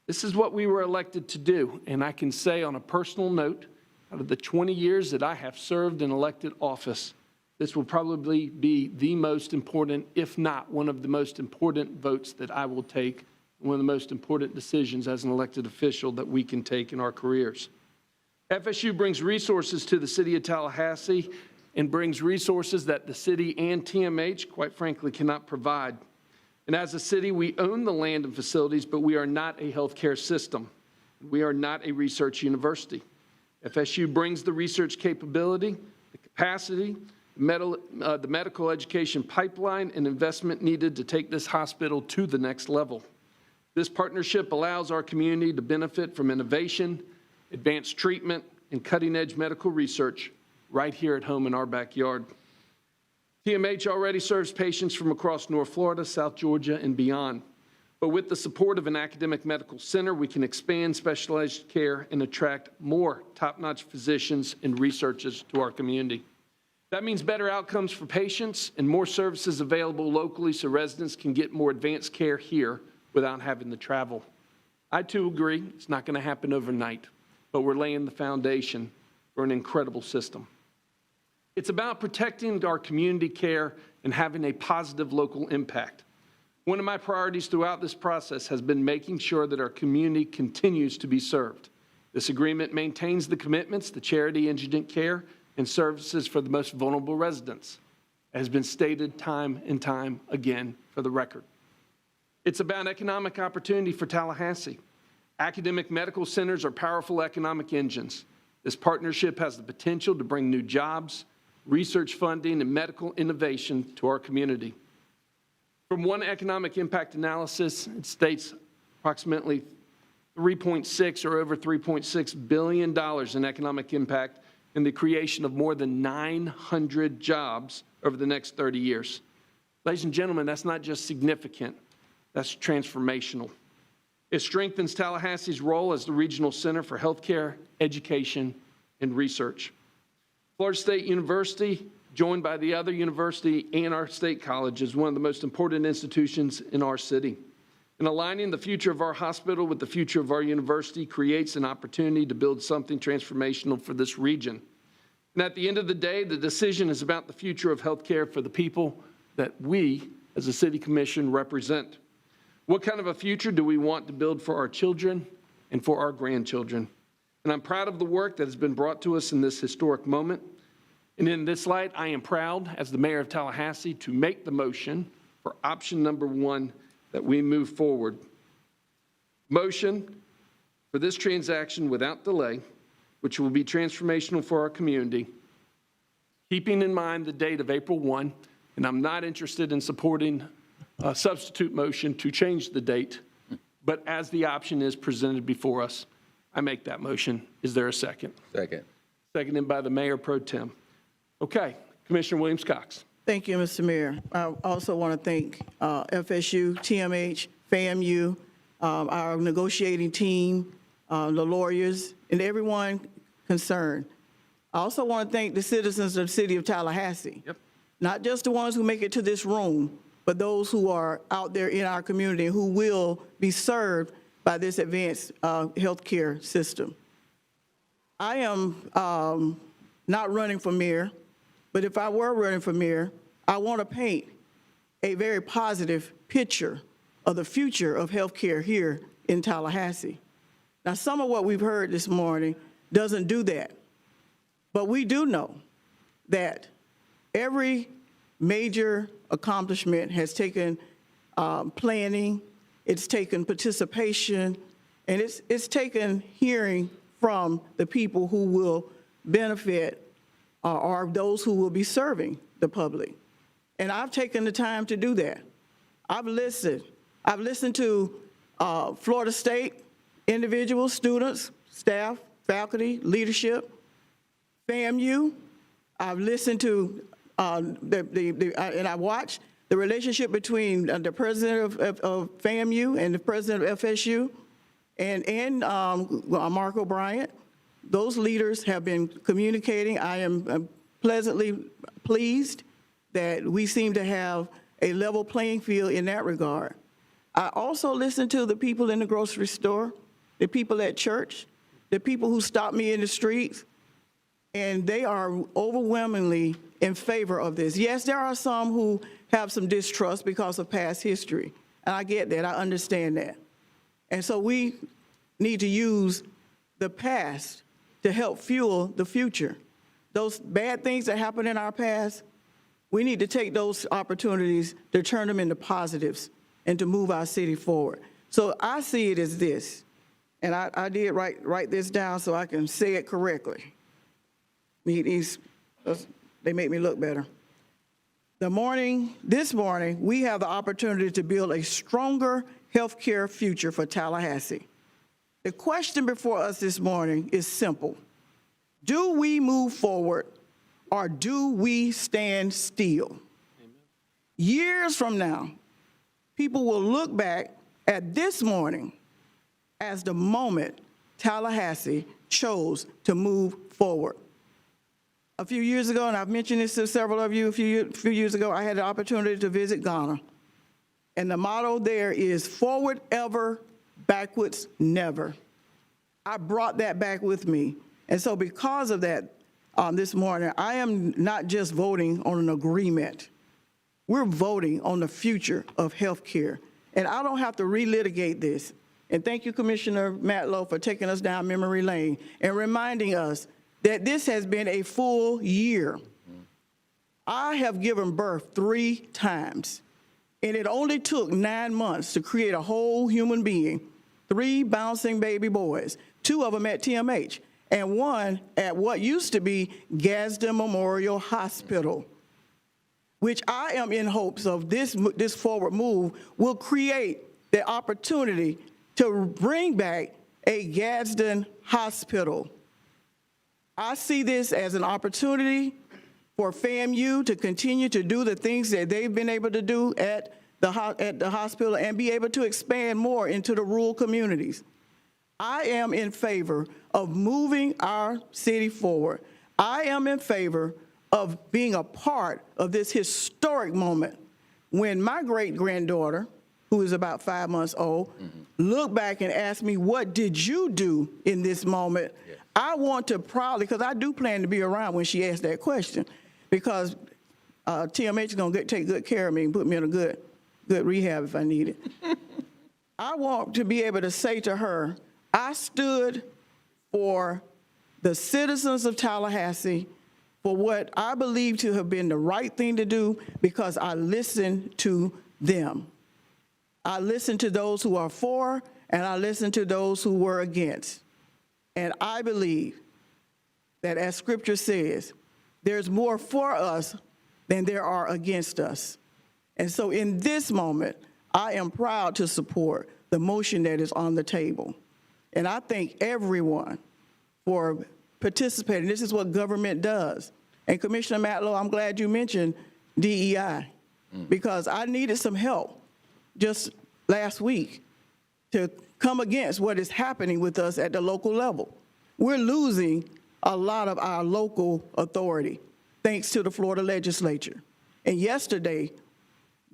This is what we were elected to do, and I can say on a personal note, out of the 20 years that I have served in elected office, this will probably be the most important, if not one of the most important votes that I will take, one of the most important decisions as an elected official that we can take in our careers. FSU brings resources to the city of Tallahassee and brings resources that the city and TMH, quite frankly, cannot provide. And as a city, we own the land and facilities, but we are not a healthcare system. We are not a research university. FSU brings the research capability, the capacity, the medical education pipeline, and investment needed to take this hospital to the next level. This partnership allows our community to benefit from innovation, advanced treatment, and cutting-edge medical research right here at home in our backyard. TMH already serves patients from across North Florida, South Georgia, and beyond. But with the support of an academic medical center, we can expand specialized care and attract more top-notch physicians and researchers to our community. That means better outcomes for patients and more services available locally so residents can get more advanced care here without having to travel. I too agree it's not going to happen overnight, but we're laying the foundation for an incredible system. It's about protecting our community care and having a positive local impact. One of my priorities throughout this process has been making sure that our community continues to be served. This agreement maintains the commitments to charity, indigent care, and services for the most vulnerable residents, as has been stated time and time again for the record. It's about economic opportunity for Tallahassee. Academic medical centers are powerful economic engines. This partnership has the potential to bring new jobs, research funding, and medical innovation to our community. From one economic impact analysis, it states approximately 3.6 or over $3.6 billion in economic impact and the creation of more than 900 jobs over the next 30 years. Ladies and gentlemen, that's not just significant, that's transformational. It strengthens Tallahassee's role as the regional center for healthcare, education, and research. Florida State University, joined by the other university and our state college, is one of the most important institutions in our city. And aligning the future of our hospital with the future of our university creates an opportunity to build something transformational for this region. And at the end of the day, the decision is about the future of healthcare for the people that we, as a city commission, represent. What kind of a future do we want to build for our children and for our grandchildren? And I'm proud of the work that has been brought to us in this historic moment. And in this light, I am proud, as the mayor of Tallahassee, to make the motion for option number 1 that we move forward. Motion for this transaction without delay, which will be transformational for our community, keeping in mind the date of April 1, and I'm not interested in supporting a substitute motion to change the date, but as the option is presented before us, I make that motion. Is there a second? Second. Seconded by the Mayor Pro Tem. Okay, Commissioner Williams-Cox. Thank you, Mr. Mayor. I also want to thank FSU, TMH, FAMU, our negotiating team, the lawyers, and everyone concerned. I also want to thank the citizens of the City of Tallahassee. Yep. Not just the ones who make it to this room, but those who are out there in our community who will be served by this advanced healthcare system. I am not running for mayor, but if I were running for mayor, I want to paint a very positive picture of the future of healthcare here in Tallahassee. Now, some of what we've heard this morning doesn't do that, but we do know that every major accomplishment has taken planning, it's taken participation, and it's taken hearing from the people who will benefit or those who will be serving the public. And I've taken the time to do that. I've listened to Florida State individuals, students, staff, faculty, leadership, FAMU. I've listened to and I watched the relationship between the president of FAMU and the president of FSU and Mark O'Brien. Those leaders have been communicating. I am pleasantly pleased that we seem to have a level playing field in that regard. I also listen to the people in the grocery store, the people at church, the people who stop me in the streets, and they are overwhelmingly in favor of this. Yes, there are some who have some distrust because of past history, and I get that, I understand that. And so we need to use the past to help fuel the future. Those bad things that happened in our past, we need to take those opportunities to turn them into positives and to move our city forward. So I see it as this, and I did write this down so I can say it correctly. They make me look better. This morning, we have the opportunity to build a stronger healthcare future for Tallahassee. The question before us this morning is simple. Do we move forward or do we stand still? Amen. Years from now, people will look back at this morning as the moment Tallahassee chose to move forward. A few years ago, and I've mentioned this to several of you, a few years ago, I had the opportunity to visit Ghana. And the motto there is forward ever, backwards never. I brought that back with me. And so because of that, this morning, I am not just voting on an agreement. We're voting on the future of health care. And I don't have to relitigate this. And thank you, Commissioner Matlow, for taking us down memory lane and reminding us that this has been a full year. I have given birth 3 times, and it only took 9 months to create a whole human being, 3 bouncing baby boys, 2 of them at TMH, and 1 at what used to be Gadsden Memorial Hospital, which I am in hopes of this forward move will create the opportunity to bring back a Gadsden Hospital. I see this as an opportunity for FAMU to continue to do the things that they've been able to do at the hospital and be able to expand more into the rural communities. I am in favor of moving our city forward. I am in favor of being a part of this historic moment when my great-granddaughter, who is about 5 months old, looked back and asked me, what did you do in this moment? Yes. I want to proudly, because I do plan to be around when she asked that question, because TMH is going to take good care of me and put me in a good rehab if I need it. I want to be able to say to her, I stood for the citizens of Tallahassee for what I believe to have been the right thing to do because I listened to them. I listened to those who are for, and I listened to those who were against. And I believe that, as Scripture says, there's more for us than there are against us. And so in this moment, I am proud to support the motion that is on the table. And I thank everyone for participating. This is what government does. And Commissioner Matlow, I'm glad you mentioned DEI, because I needed some help just last week to come against what is happening with us at the local level. We're losing a lot of our local authority thanks to the Florida legislature. And yesterday,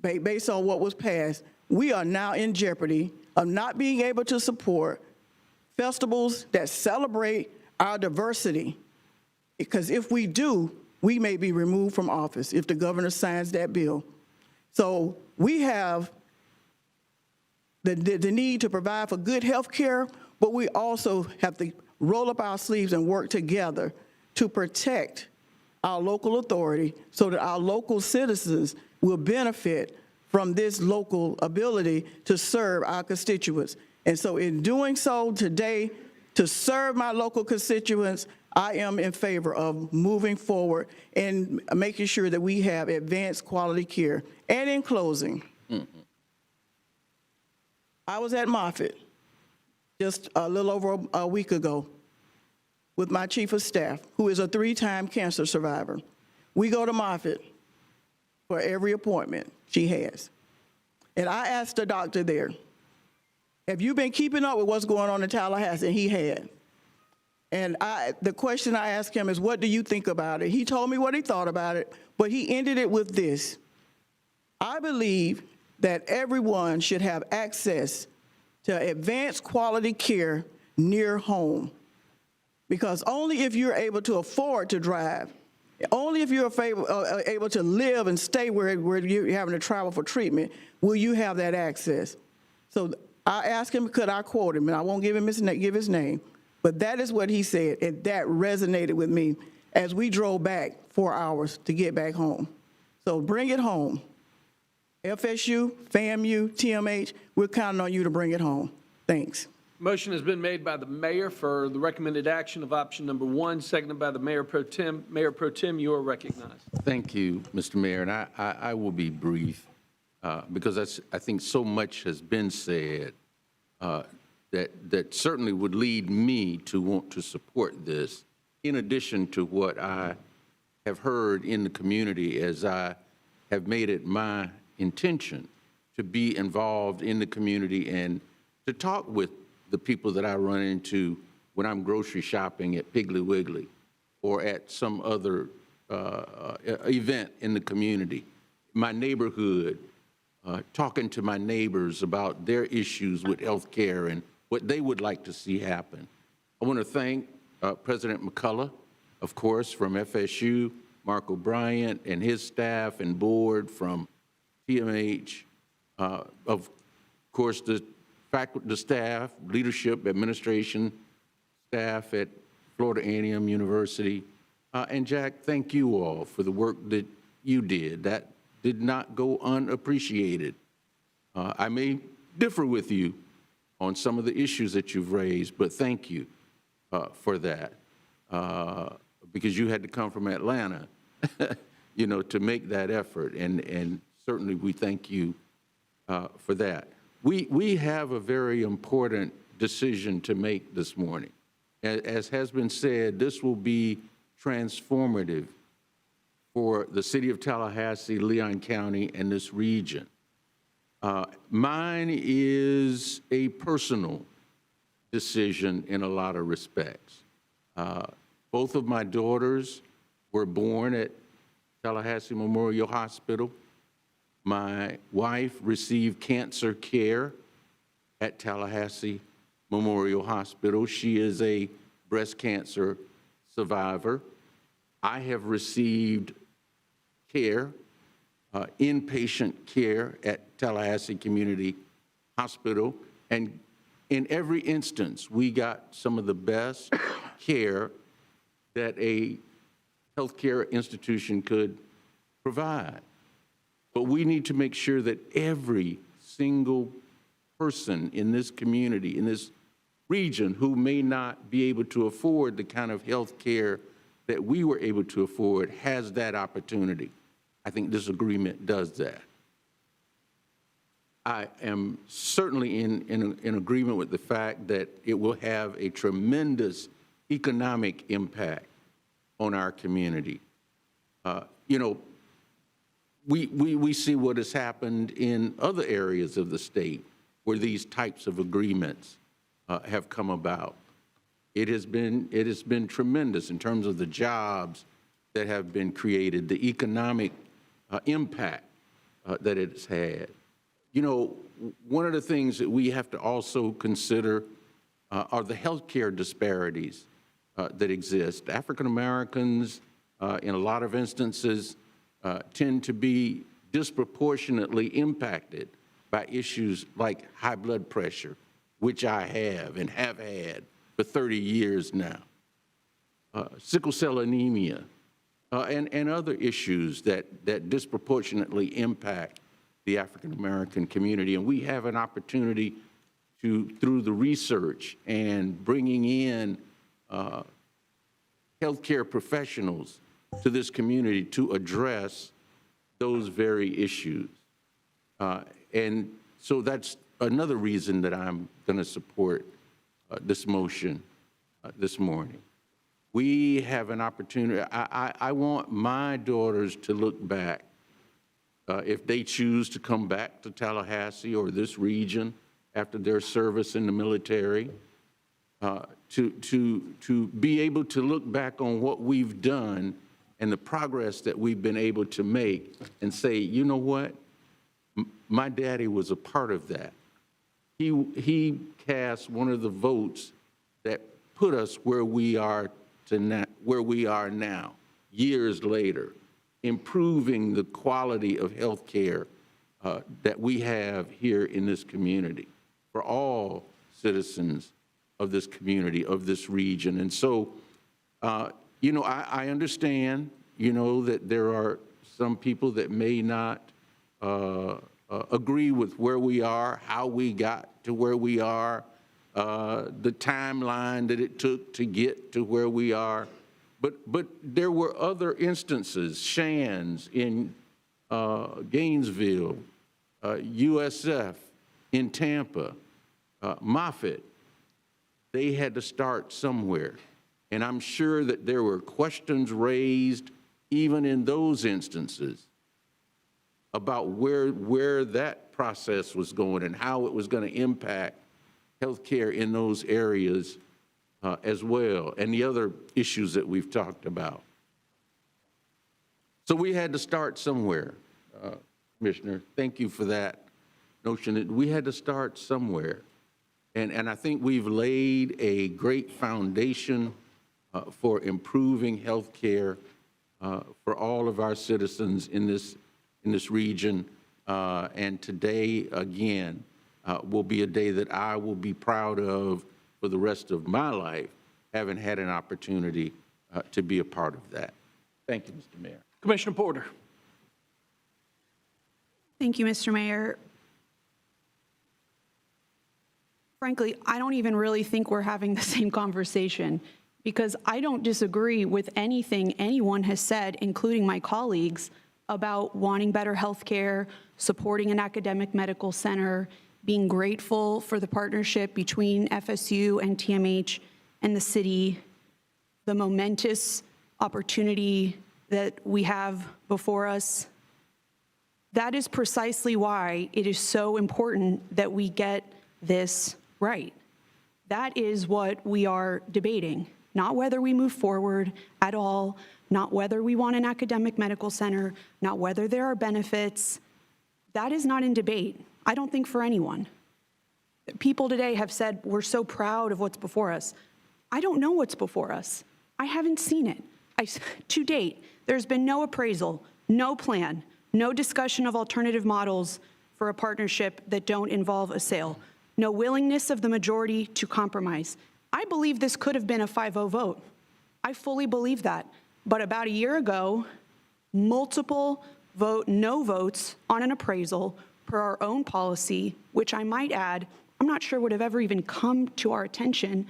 based on what was passed, we are now in jeopardy of not being able to support festivals that celebrate our diversity. Because if we do, we may be removed from office if the governor signs that bill. So we have the need to provide for good health care, but we also have to roll up our sleeves and work together to protect our local authority so that our local citizens will benefit from this local ability to serve our constituents. And so in doing so today, to serve my local constituents, I am in favor of moving forward and making sure that we have advanced quality care. And in closing, I was at Moffitt just a little over a week ago with my chief of staff, who is a 3-time cancer survivor. We go to Moffitt for every appointment she has. And I asked the doctor there, have you been keeping up with what's going on in Tallahassee? And he had. And the question I asked him is, what do you think about it? He told me what he thought about it, but he ended it with this. I believe that everyone should have access to advanced quality care near home. Because only if you're able to afford to drive, only if you're able to live and stay where you're having to travel for treatment, will you have that access. So I asked him, could I quote him? And I won't give his name. But that is what he said, and that resonated with me as we drove back 4 hours to get back home. So bring it home. FSU, FAMU, TMH, we're counting on you to bring it home. Thanks. Motion has been made by the mayor for the recommended action of option number 1, seconded by the mayor pro tem. Mayor pro tem, you are recognized. Thank you, Mr. Mayor, and I will be brief because I think so much has been said that certainly would lead me to want to support this, in addition to what I have heard in the community as I have made it my intention to be involved in the community and to talk with the people that I run into when I'm grocery shopping at Piggly Wiggly or at some other event in the community, my neighborhood, talking to my neighbors about their issues with health care and what they would like to see happen. I want to thank President McCullough, of course, from FSU, Mark O'Brien and his staff and board from TMH, of course, the staff, leadership, administration, staff at Florida A&M University. And Jack, thank you all for the work that you did. That did not go unappreciated. I may differ with you on some of the issues that you've raised, but thank you for that, because you had to come from Atlanta, you know, to make that effort, and certainly we thank you for that. We have a very important decision to make this morning. As has been said, this will be transformative for the city of Tallahassee, Leon County, and this region. Mine is a personal decision in a lot of respects. Both of my daughters were born at Tallahassee Memorial Hospital. My wife received cancer care at Tallahassee Memorial Hospital. She is a breast cancer survivor. I have received care, inpatient care at Tallahassee Community Hospital, and in every instance, we got some of the best care that a healthcare institution could provide. But we need to make sure that every single person in this community, in this region, who may not be able to afford the kind of health care that we were able to afford, has that opportunity. I think this agreement does that. I am certainly in agreement with the fact that it will have a tremendous economic impact on our community. You know, we see what has happened in other areas of the state where these types of agreements have come about. It has been tremendous in terms of the jobs that have been created, the economic impact that it's had. You know, one of the things that we have to also consider are the healthcare disparities that exist. African Americans, in a lot of instances, tend to be disproportionately impacted by issues like high blood pressure, which I have and have had for 30 years now, sickle cell anemia, and other issues that disproportionately impact the African American community. And we have an opportunity to, through the research and bringing in healthcare professionals to this community, to address those very issues. And so that's another reason that I'm going to support this motion this morning. We have an opportunity. I want my daughters to look back, if they choose to come back to Tallahassee or this region after their service in the military, to be able to look back on what we've done and the progress that we've been able to make and say, you know what, my daddy was a part of that. He cast one of the votes that put us where we are now, years later, improving the quality of health care that we have here in this community for all citizens of this community, of this region. And so, you know, I understand, you know, that there are some people that may not agree with where we are, how we got to where we are, the timeline that it took to get to where we are. But there were other instances, Shands in Gainesville, USF in Tampa, Moffitt. They had to start somewhere. And I'm sure that there were questions raised even in those instances about where that process was going and how it was going to impact healthcare in those areas as well, and the other issues that we've talked about. So we had to start somewhere, Commissioner. Thank you for that notion that we had to start somewhere. And I think we've laid a great foundation for improving health care for all of our citizens in this region. And today, again, will be a day that I will be proud of for the rest of my life, having had an opportunity to be a part of that. Thank you, Mr. Mayor. Commissioner Porter. Thank you, Mr. Mayor. Frankly, I don't even really think we're having the same conversation, because I don't disagree with anything anyone has said, including my colleagues, about wanting better health care, supporting an academic medical center, being grateful for the partnership between FSU and TMH and the city, the momentous opportunity that we have before us, that is precisely why it is so important that we get this right. That is what we are debating, not whether we move forward at all, not whether we want an academic medical center, not whether there are benefits. That is not in debate, I don't think, for anyone. People today have said, we're so proud of what's before us. I don't know what's before us. I haven't seen it. To date, there's been no appraisal, no plan, no discussion of alternative models for a partnership that don't involve a sale, no willingness of the majority to compromise. I believe this could have been a 5-0 vote. I fully believe that. But about a year ago, multiple no votes on an appraisal per our own policy, which I might add, I'm not sure would have ever even come to our attention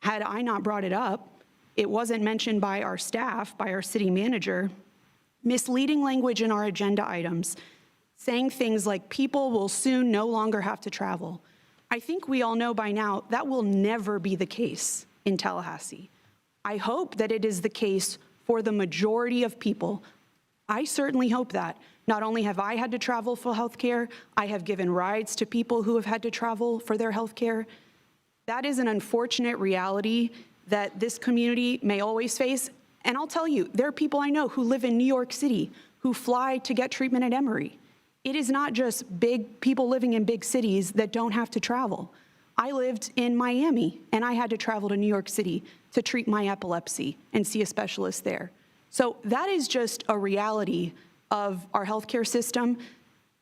had I not brought it up. It wasn't mentioned by our staff, by our city manager. Misleading language in our agenda items, saying things like people will soon no longer have to travel. I think we all know by now that will never be the case in Tallahassee. I hope that it is the case for the majority of people. I certainly hope that. Not only have I had to travel for healthcare, I have given rides to people who have had to travel for their healthcare. That is an unfortunate reality that this community may always face. And I'll tell you, there are people I know who live in New York City who fly to get treatment at Emory. It is not just big people living in big cities that don't have to travel. I lived in Miami, and I had to travel to New York City to treat my epilepsy and see a specialist there. So that is just a reality of our healthcare system.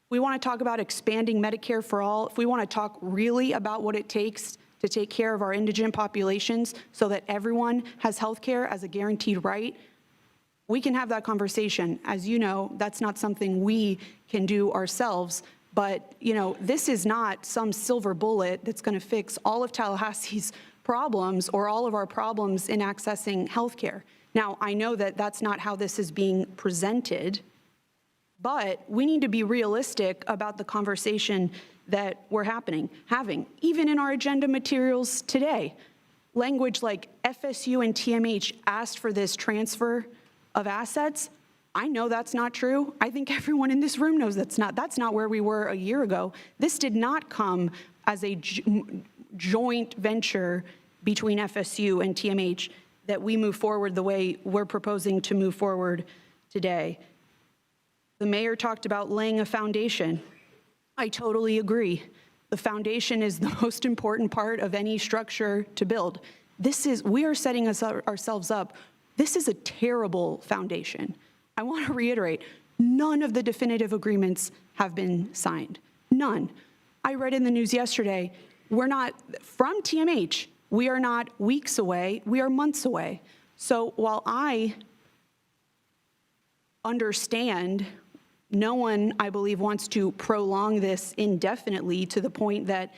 We want to talk about expanding Medicare for all. If we want to talk really about what it takes to take care of our indigent populations so that everyone has healthcare as a guaranteed right, we can have that conversation. As you know, that's not something we can do ourselves. But, you know, this is not some silver bullet that's going to fix all of Tallahassee's problems or all of our problems in accessing healthcare. Now, I know that that's not how this is being presented, but we need to be realistic about the conversation that we're having. Even in our agenda materials today, language like FSU and TMH asked for this transfer of assets. I know that's not true. I think everyone in this room knows that's not where we were a year ago. This did not come as a joint venture between FSU and TMH that we move forward the way we're proposing to move forward today. The mayor talked about laying a foundation. I totally agree. The foundation is the most important part of any structure to build. We are setting ourselves up. This is a terrible foundation. I want to reiterate, none of the definitive agreements have been signed. None. I read in the news yesterday, from TMH, we are not weeks away, we are months away. So while I understand no one, I believe, wants to prolong this indefinitely to the point that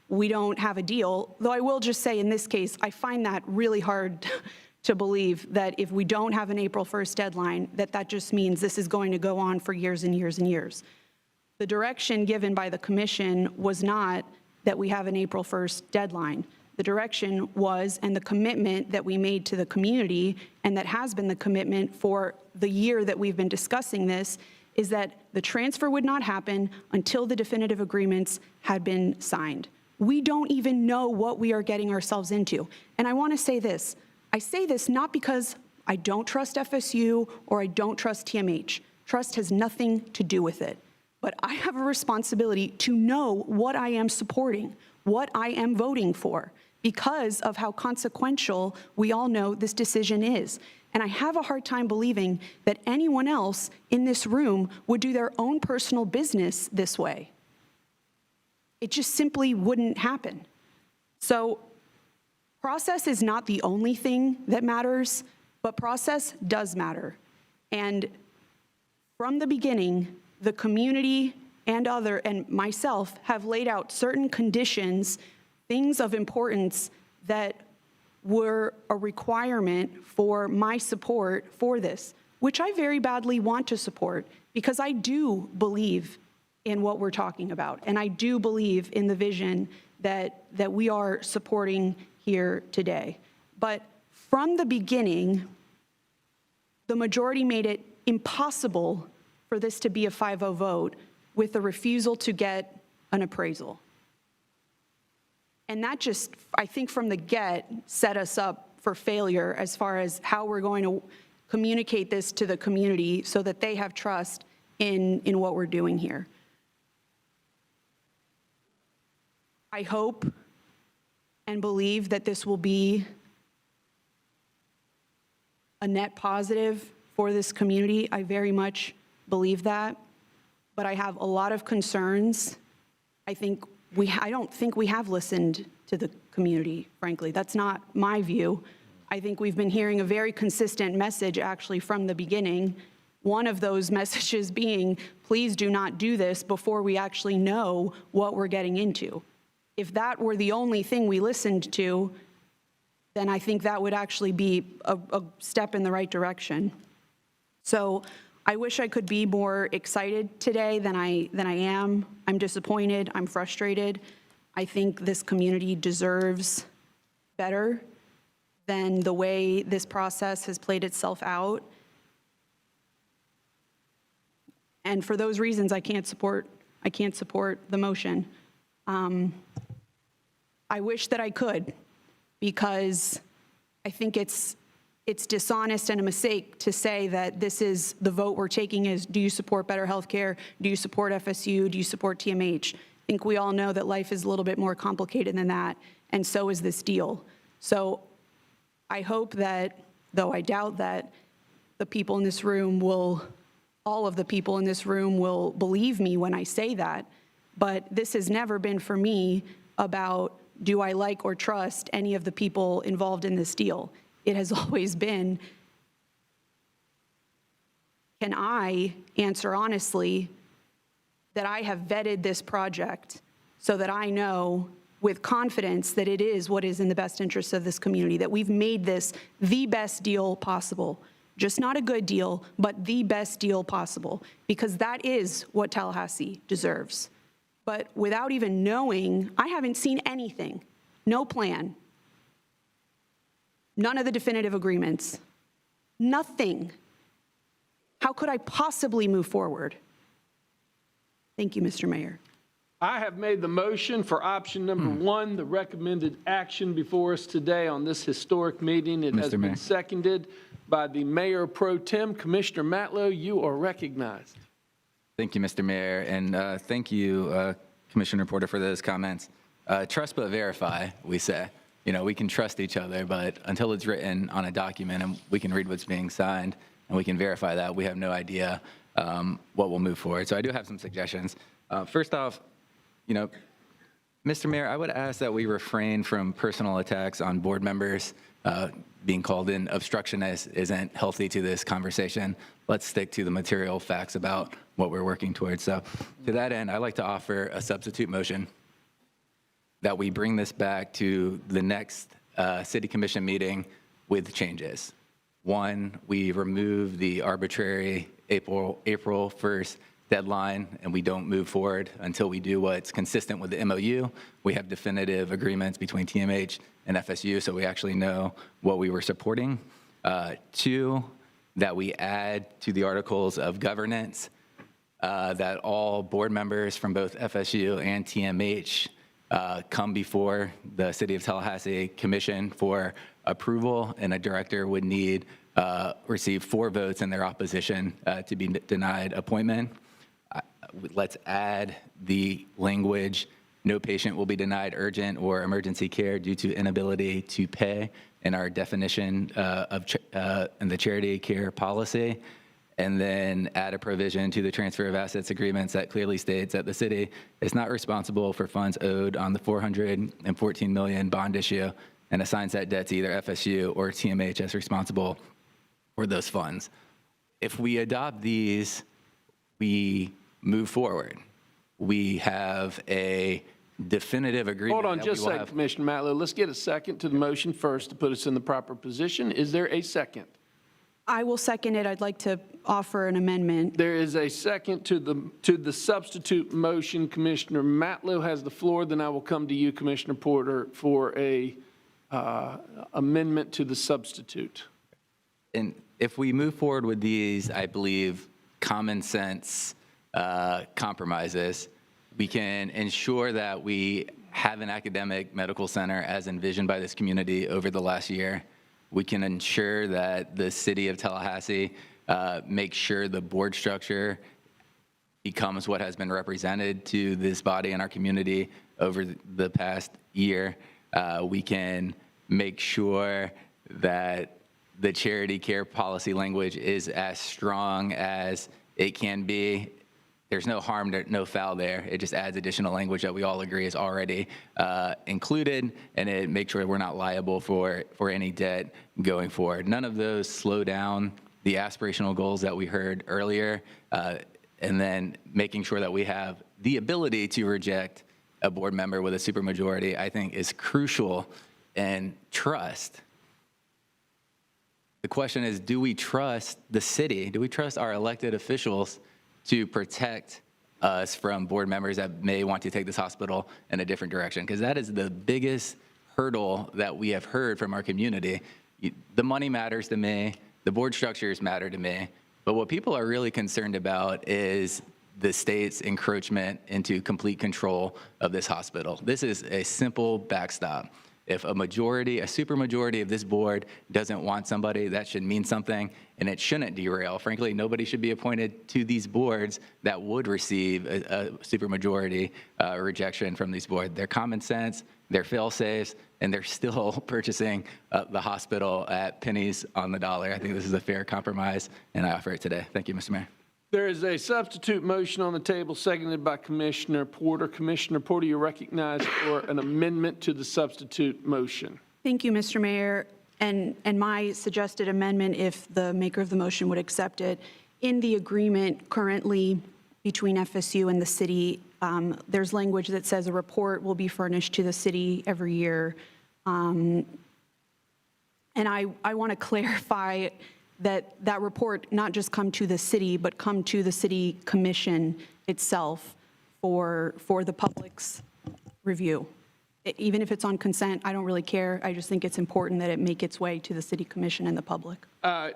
we don't have a deal, though I will just say in this case, I find that really hard to believe that if we don't have an April 1st deadline, that just means this is going to go on for years and years and years. The direction given by the commission was not that we have an April 1st deadline. The direction was, and the commitment that we made to the community, and that has been the commitment for the year that we've been discussing this, is that the transfer would not happen until the definitive agreements had been signed. We don't even know what we are getting ourselves into. And I want to say this. I say this not because I don't trust FSU or I don't trust TMH. Trust has nothing to do with it. But I have a responsibility to know what I am supporting, what I am voting for, because of how consequential we all know this decision is. And I have a hard time believing that anyone else in this room would do their own personal business this way. It just simply wouldn't happen. So process is not the only thing that matters, but process does matter. And from the beginning, the community and myself have laid out certain conditions, things of importance that were a requirement for my support for this, which I very badly want to support because I do believe in what we're talking about. And I do believe in the vision that we are supporting here today. But from the beginning, the majority made it impossible for this to be a 5-0 vote with the refusal to get an appraisal. And that just, I think from the get, set us up for failure as far as how we're going to communicate this to the community so that they have trust in what we're doing here. I hope and believe that this will be a net positive for this community. I very much believe that, but I have a lot of concerns. I don't think we have listened to the community, frankly. That's not my view. I think we've been hearing a very consistent message actually from the beginning. One of those messages being, please do not do this before we actually know what we're getting into. If that were the only thing we listened to, then I think that would actually be a step in the right direction. So I wish I could be more excited today than I am. I'm disappointed. I'm frustrated. I think this community deserves better than the way this process has played itself out. And for those reasons, I can't support the motion. I wish that I could, because I think it's dishonest and a mistake to say that this is the vote we're taking is, do you support better health care? Do you support FSU? Do you support TMH? I think we all know that life is a little bit more complicated than that, and so is this deal. So I hope that, though I doubt that, the people in this room all of the people in this room will believe me when I say that, but this has never been for me about do I like or trust any of the people involved in this deal. It has always been, can I answer honestly that I have vetted this project so that I know with confidence that it is what is in the best interest of this community, that we've made this the best deal possible. Just not a good deal, but the best deal possible, because that is what Tallahassee deserves. But without even knowing, I haven't seen anything, no plan, none of the definitive agreements, nothing. How could I possibly move forward? Thank you, Mr. Mayor. I have made the motion for option number one, the recommended action before us today on this historic meeting. It has been seconded by the Mayor Pro Tem. Commissioner Matlow, you are recognized. Thank you, Mr. Mayor, and thank you, Commissioner Porter, for those comments. Trust but verify, we say. You know, we can trust each other, but until it's written on a document and we can read what's being signed and we can verify that, we have no idea what will move forward. So I do have some suggestions. First off, you know, Mr. Mayor, I would ask that we refrain from personal attacks on board members. Being called in obstructionist isn't healthy to this conversation. Let's stick to the material facts about what we're working towards. So to that end, I'd like to offer a substitute motion that we bring this back to the next City Commission meeting with changes. One, we remove the arbitrary April 1st deadline, and we don't move forward until we do what's consistent with the MOU. We have definitive agreements between TMH and FSU, so we actually know what we were supporting. Two, that we add to the articles of governance that all board members from both FSU and TMH come before the City of Tallahassee Commission for approval, and a director would need receive 4 votes in their opposition to be denied appointment. Let's add the language, no patient will be denied urgent or emergency care due to inability to pay in our definition in the charity care policy, and then add a provision to the transfer of assets agreements that clearly states that the city is not responsible for funds owed on the $414 million bond issue and assigns that debt to either FSU or TMH as responsible for those funds. If we adopt these, we move forward. We have a definitive agreement. Hold on just a second, Commissioner Matlow. Let's get a second to the motion first to put us in the proper position. Is there a second? I will second it. I'd like to offer an amendment. There is a second to the substitute motion. Commissioner Matlow has the floor. Then I will come to you, Commissioner Porter, for a amendment to the substitute. And if we move forward with these, I believe, common sense compromises, we can ensure that we have an academic medical center as envisioned by this community over the last year. We can ensure that the city of Tallahassee makes sure the board structure becomes what has been represented to this body and our community over the past year. We can make sure that the charity care policy language is as strong as it can be. There's no harm, no foul there. It just adds additional language that we all agree is already included, and it makes sure we're not liable for any debt going forward. None of those slow down the aspirational goals that we heard earlier, and then making sure that we have the ability to reject a board member with a supermajority, I think, is crucial. And trust. The question is, do we trust the city? Do we trust our elected officials to protect us from board members that may want to take this hospital in a different direction? Because that is the biggest hurdle that we have heard from our community. The money matters to me. The board structures matter to me. But what people are really concerned about is the state's encroachment into complete control of this hospital. This is a simple backstop. If a majority, a supermajority of this board doesn't want somebody, that should mean something, and it shouldn't derail. Frankly, nobody should be appointed to these boards that would receive a supermajority rejection from these boards. They're common sense, they're fail-safes, and they're still purchasing the hospital at pennies on the dollar. I think this is a fair compromise, and I offer it today. Thank you, Mr. Mayor. There is a substitute motion on the table, seconded by Commissioner Porter. Commissioner Porter, you're recognized for an amendment to the substitute motion. Thank you, Mr. Mayor. And my suggested amendment, if the maker of the motion would accept it, in the agreement currently between FSU and the city, there's language that says a report will be furnished to the city every year. And I want to clarify that report not just come to the city, but come to the city commission itself for the public's review. Even if it's on consent, I don't really care. I just think it's important that it make its way to the city commission and the public.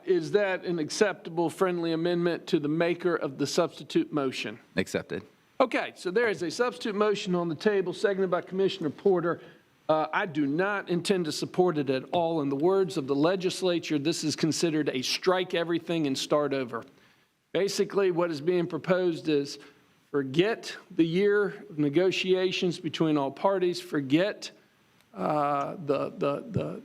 Is that an acceptable, friendly amendment to the maker of the substitute motion? Accepted. Okay, so there is a substitute motion on the table, seconded by Commissioner Porter. I do not intend to support it at all. In the words of the legislature, this is considered a strike everything and start over. Basically, what is being proposed is forget the year of negotiations between all parties, forget the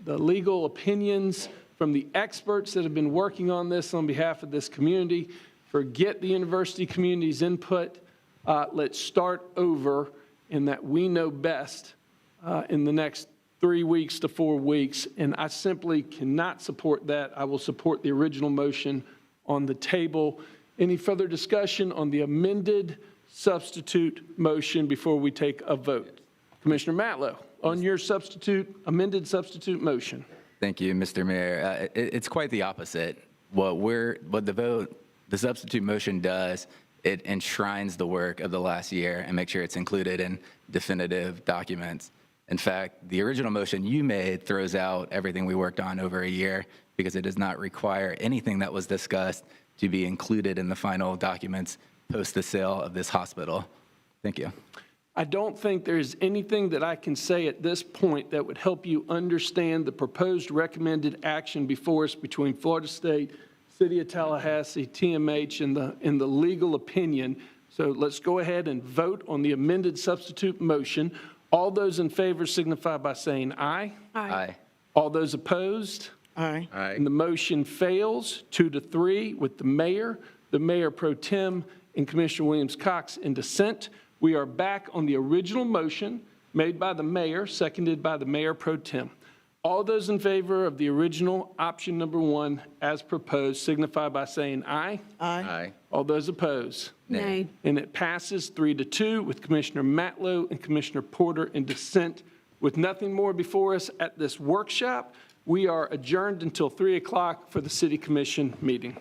legal opinions from the experts that have been working on this on behalf of this community, forget the university community's input. Let's start over in that we know best in the next 3 weeks to 4 weeks, and I simply cannot support that. I will support the original motion on the table. Any further discussion on the amended substitute motion before we take a vote? Commissioner Matlow, on your amended substitute motion. Thank you, Mr. Mayor. It's quite the opposite. What the substitute motion does, it enshrines the work of the last year and makes sure it's included in definitive documents. In fact, the original motion you made throws out everything we worked on over a year because it does not require anything that was discussed to be included in the final documents post the sale of this hospital. Thank you. I don't think there's anything that I can say at this point that would help you understand the proposed recommended action before us between Florida State, City of Tallahassee, TMH, and the legal opinion. So let's go ahead and vote on the amended substitute motion. All those in favor signify by saying aye. Aye. All those opposed? Aye. Aye. And the motion fails 2-3 with the mayor pro tem, and Commissioner Williams-Cox in dissent. We are back on the original motion made by the mayor, seconded by the mayor pro tem. All those in favor of the original option number 1 as proposed signify by saying aye. Aye. Aye. All those opposed? Nay. And it passes 3-2 with Commissioner Matlow and Commissioner Porter in dissent. With nothing more before us at this workshop, we are adjourned until 3 o'clock for the City Commission meeting.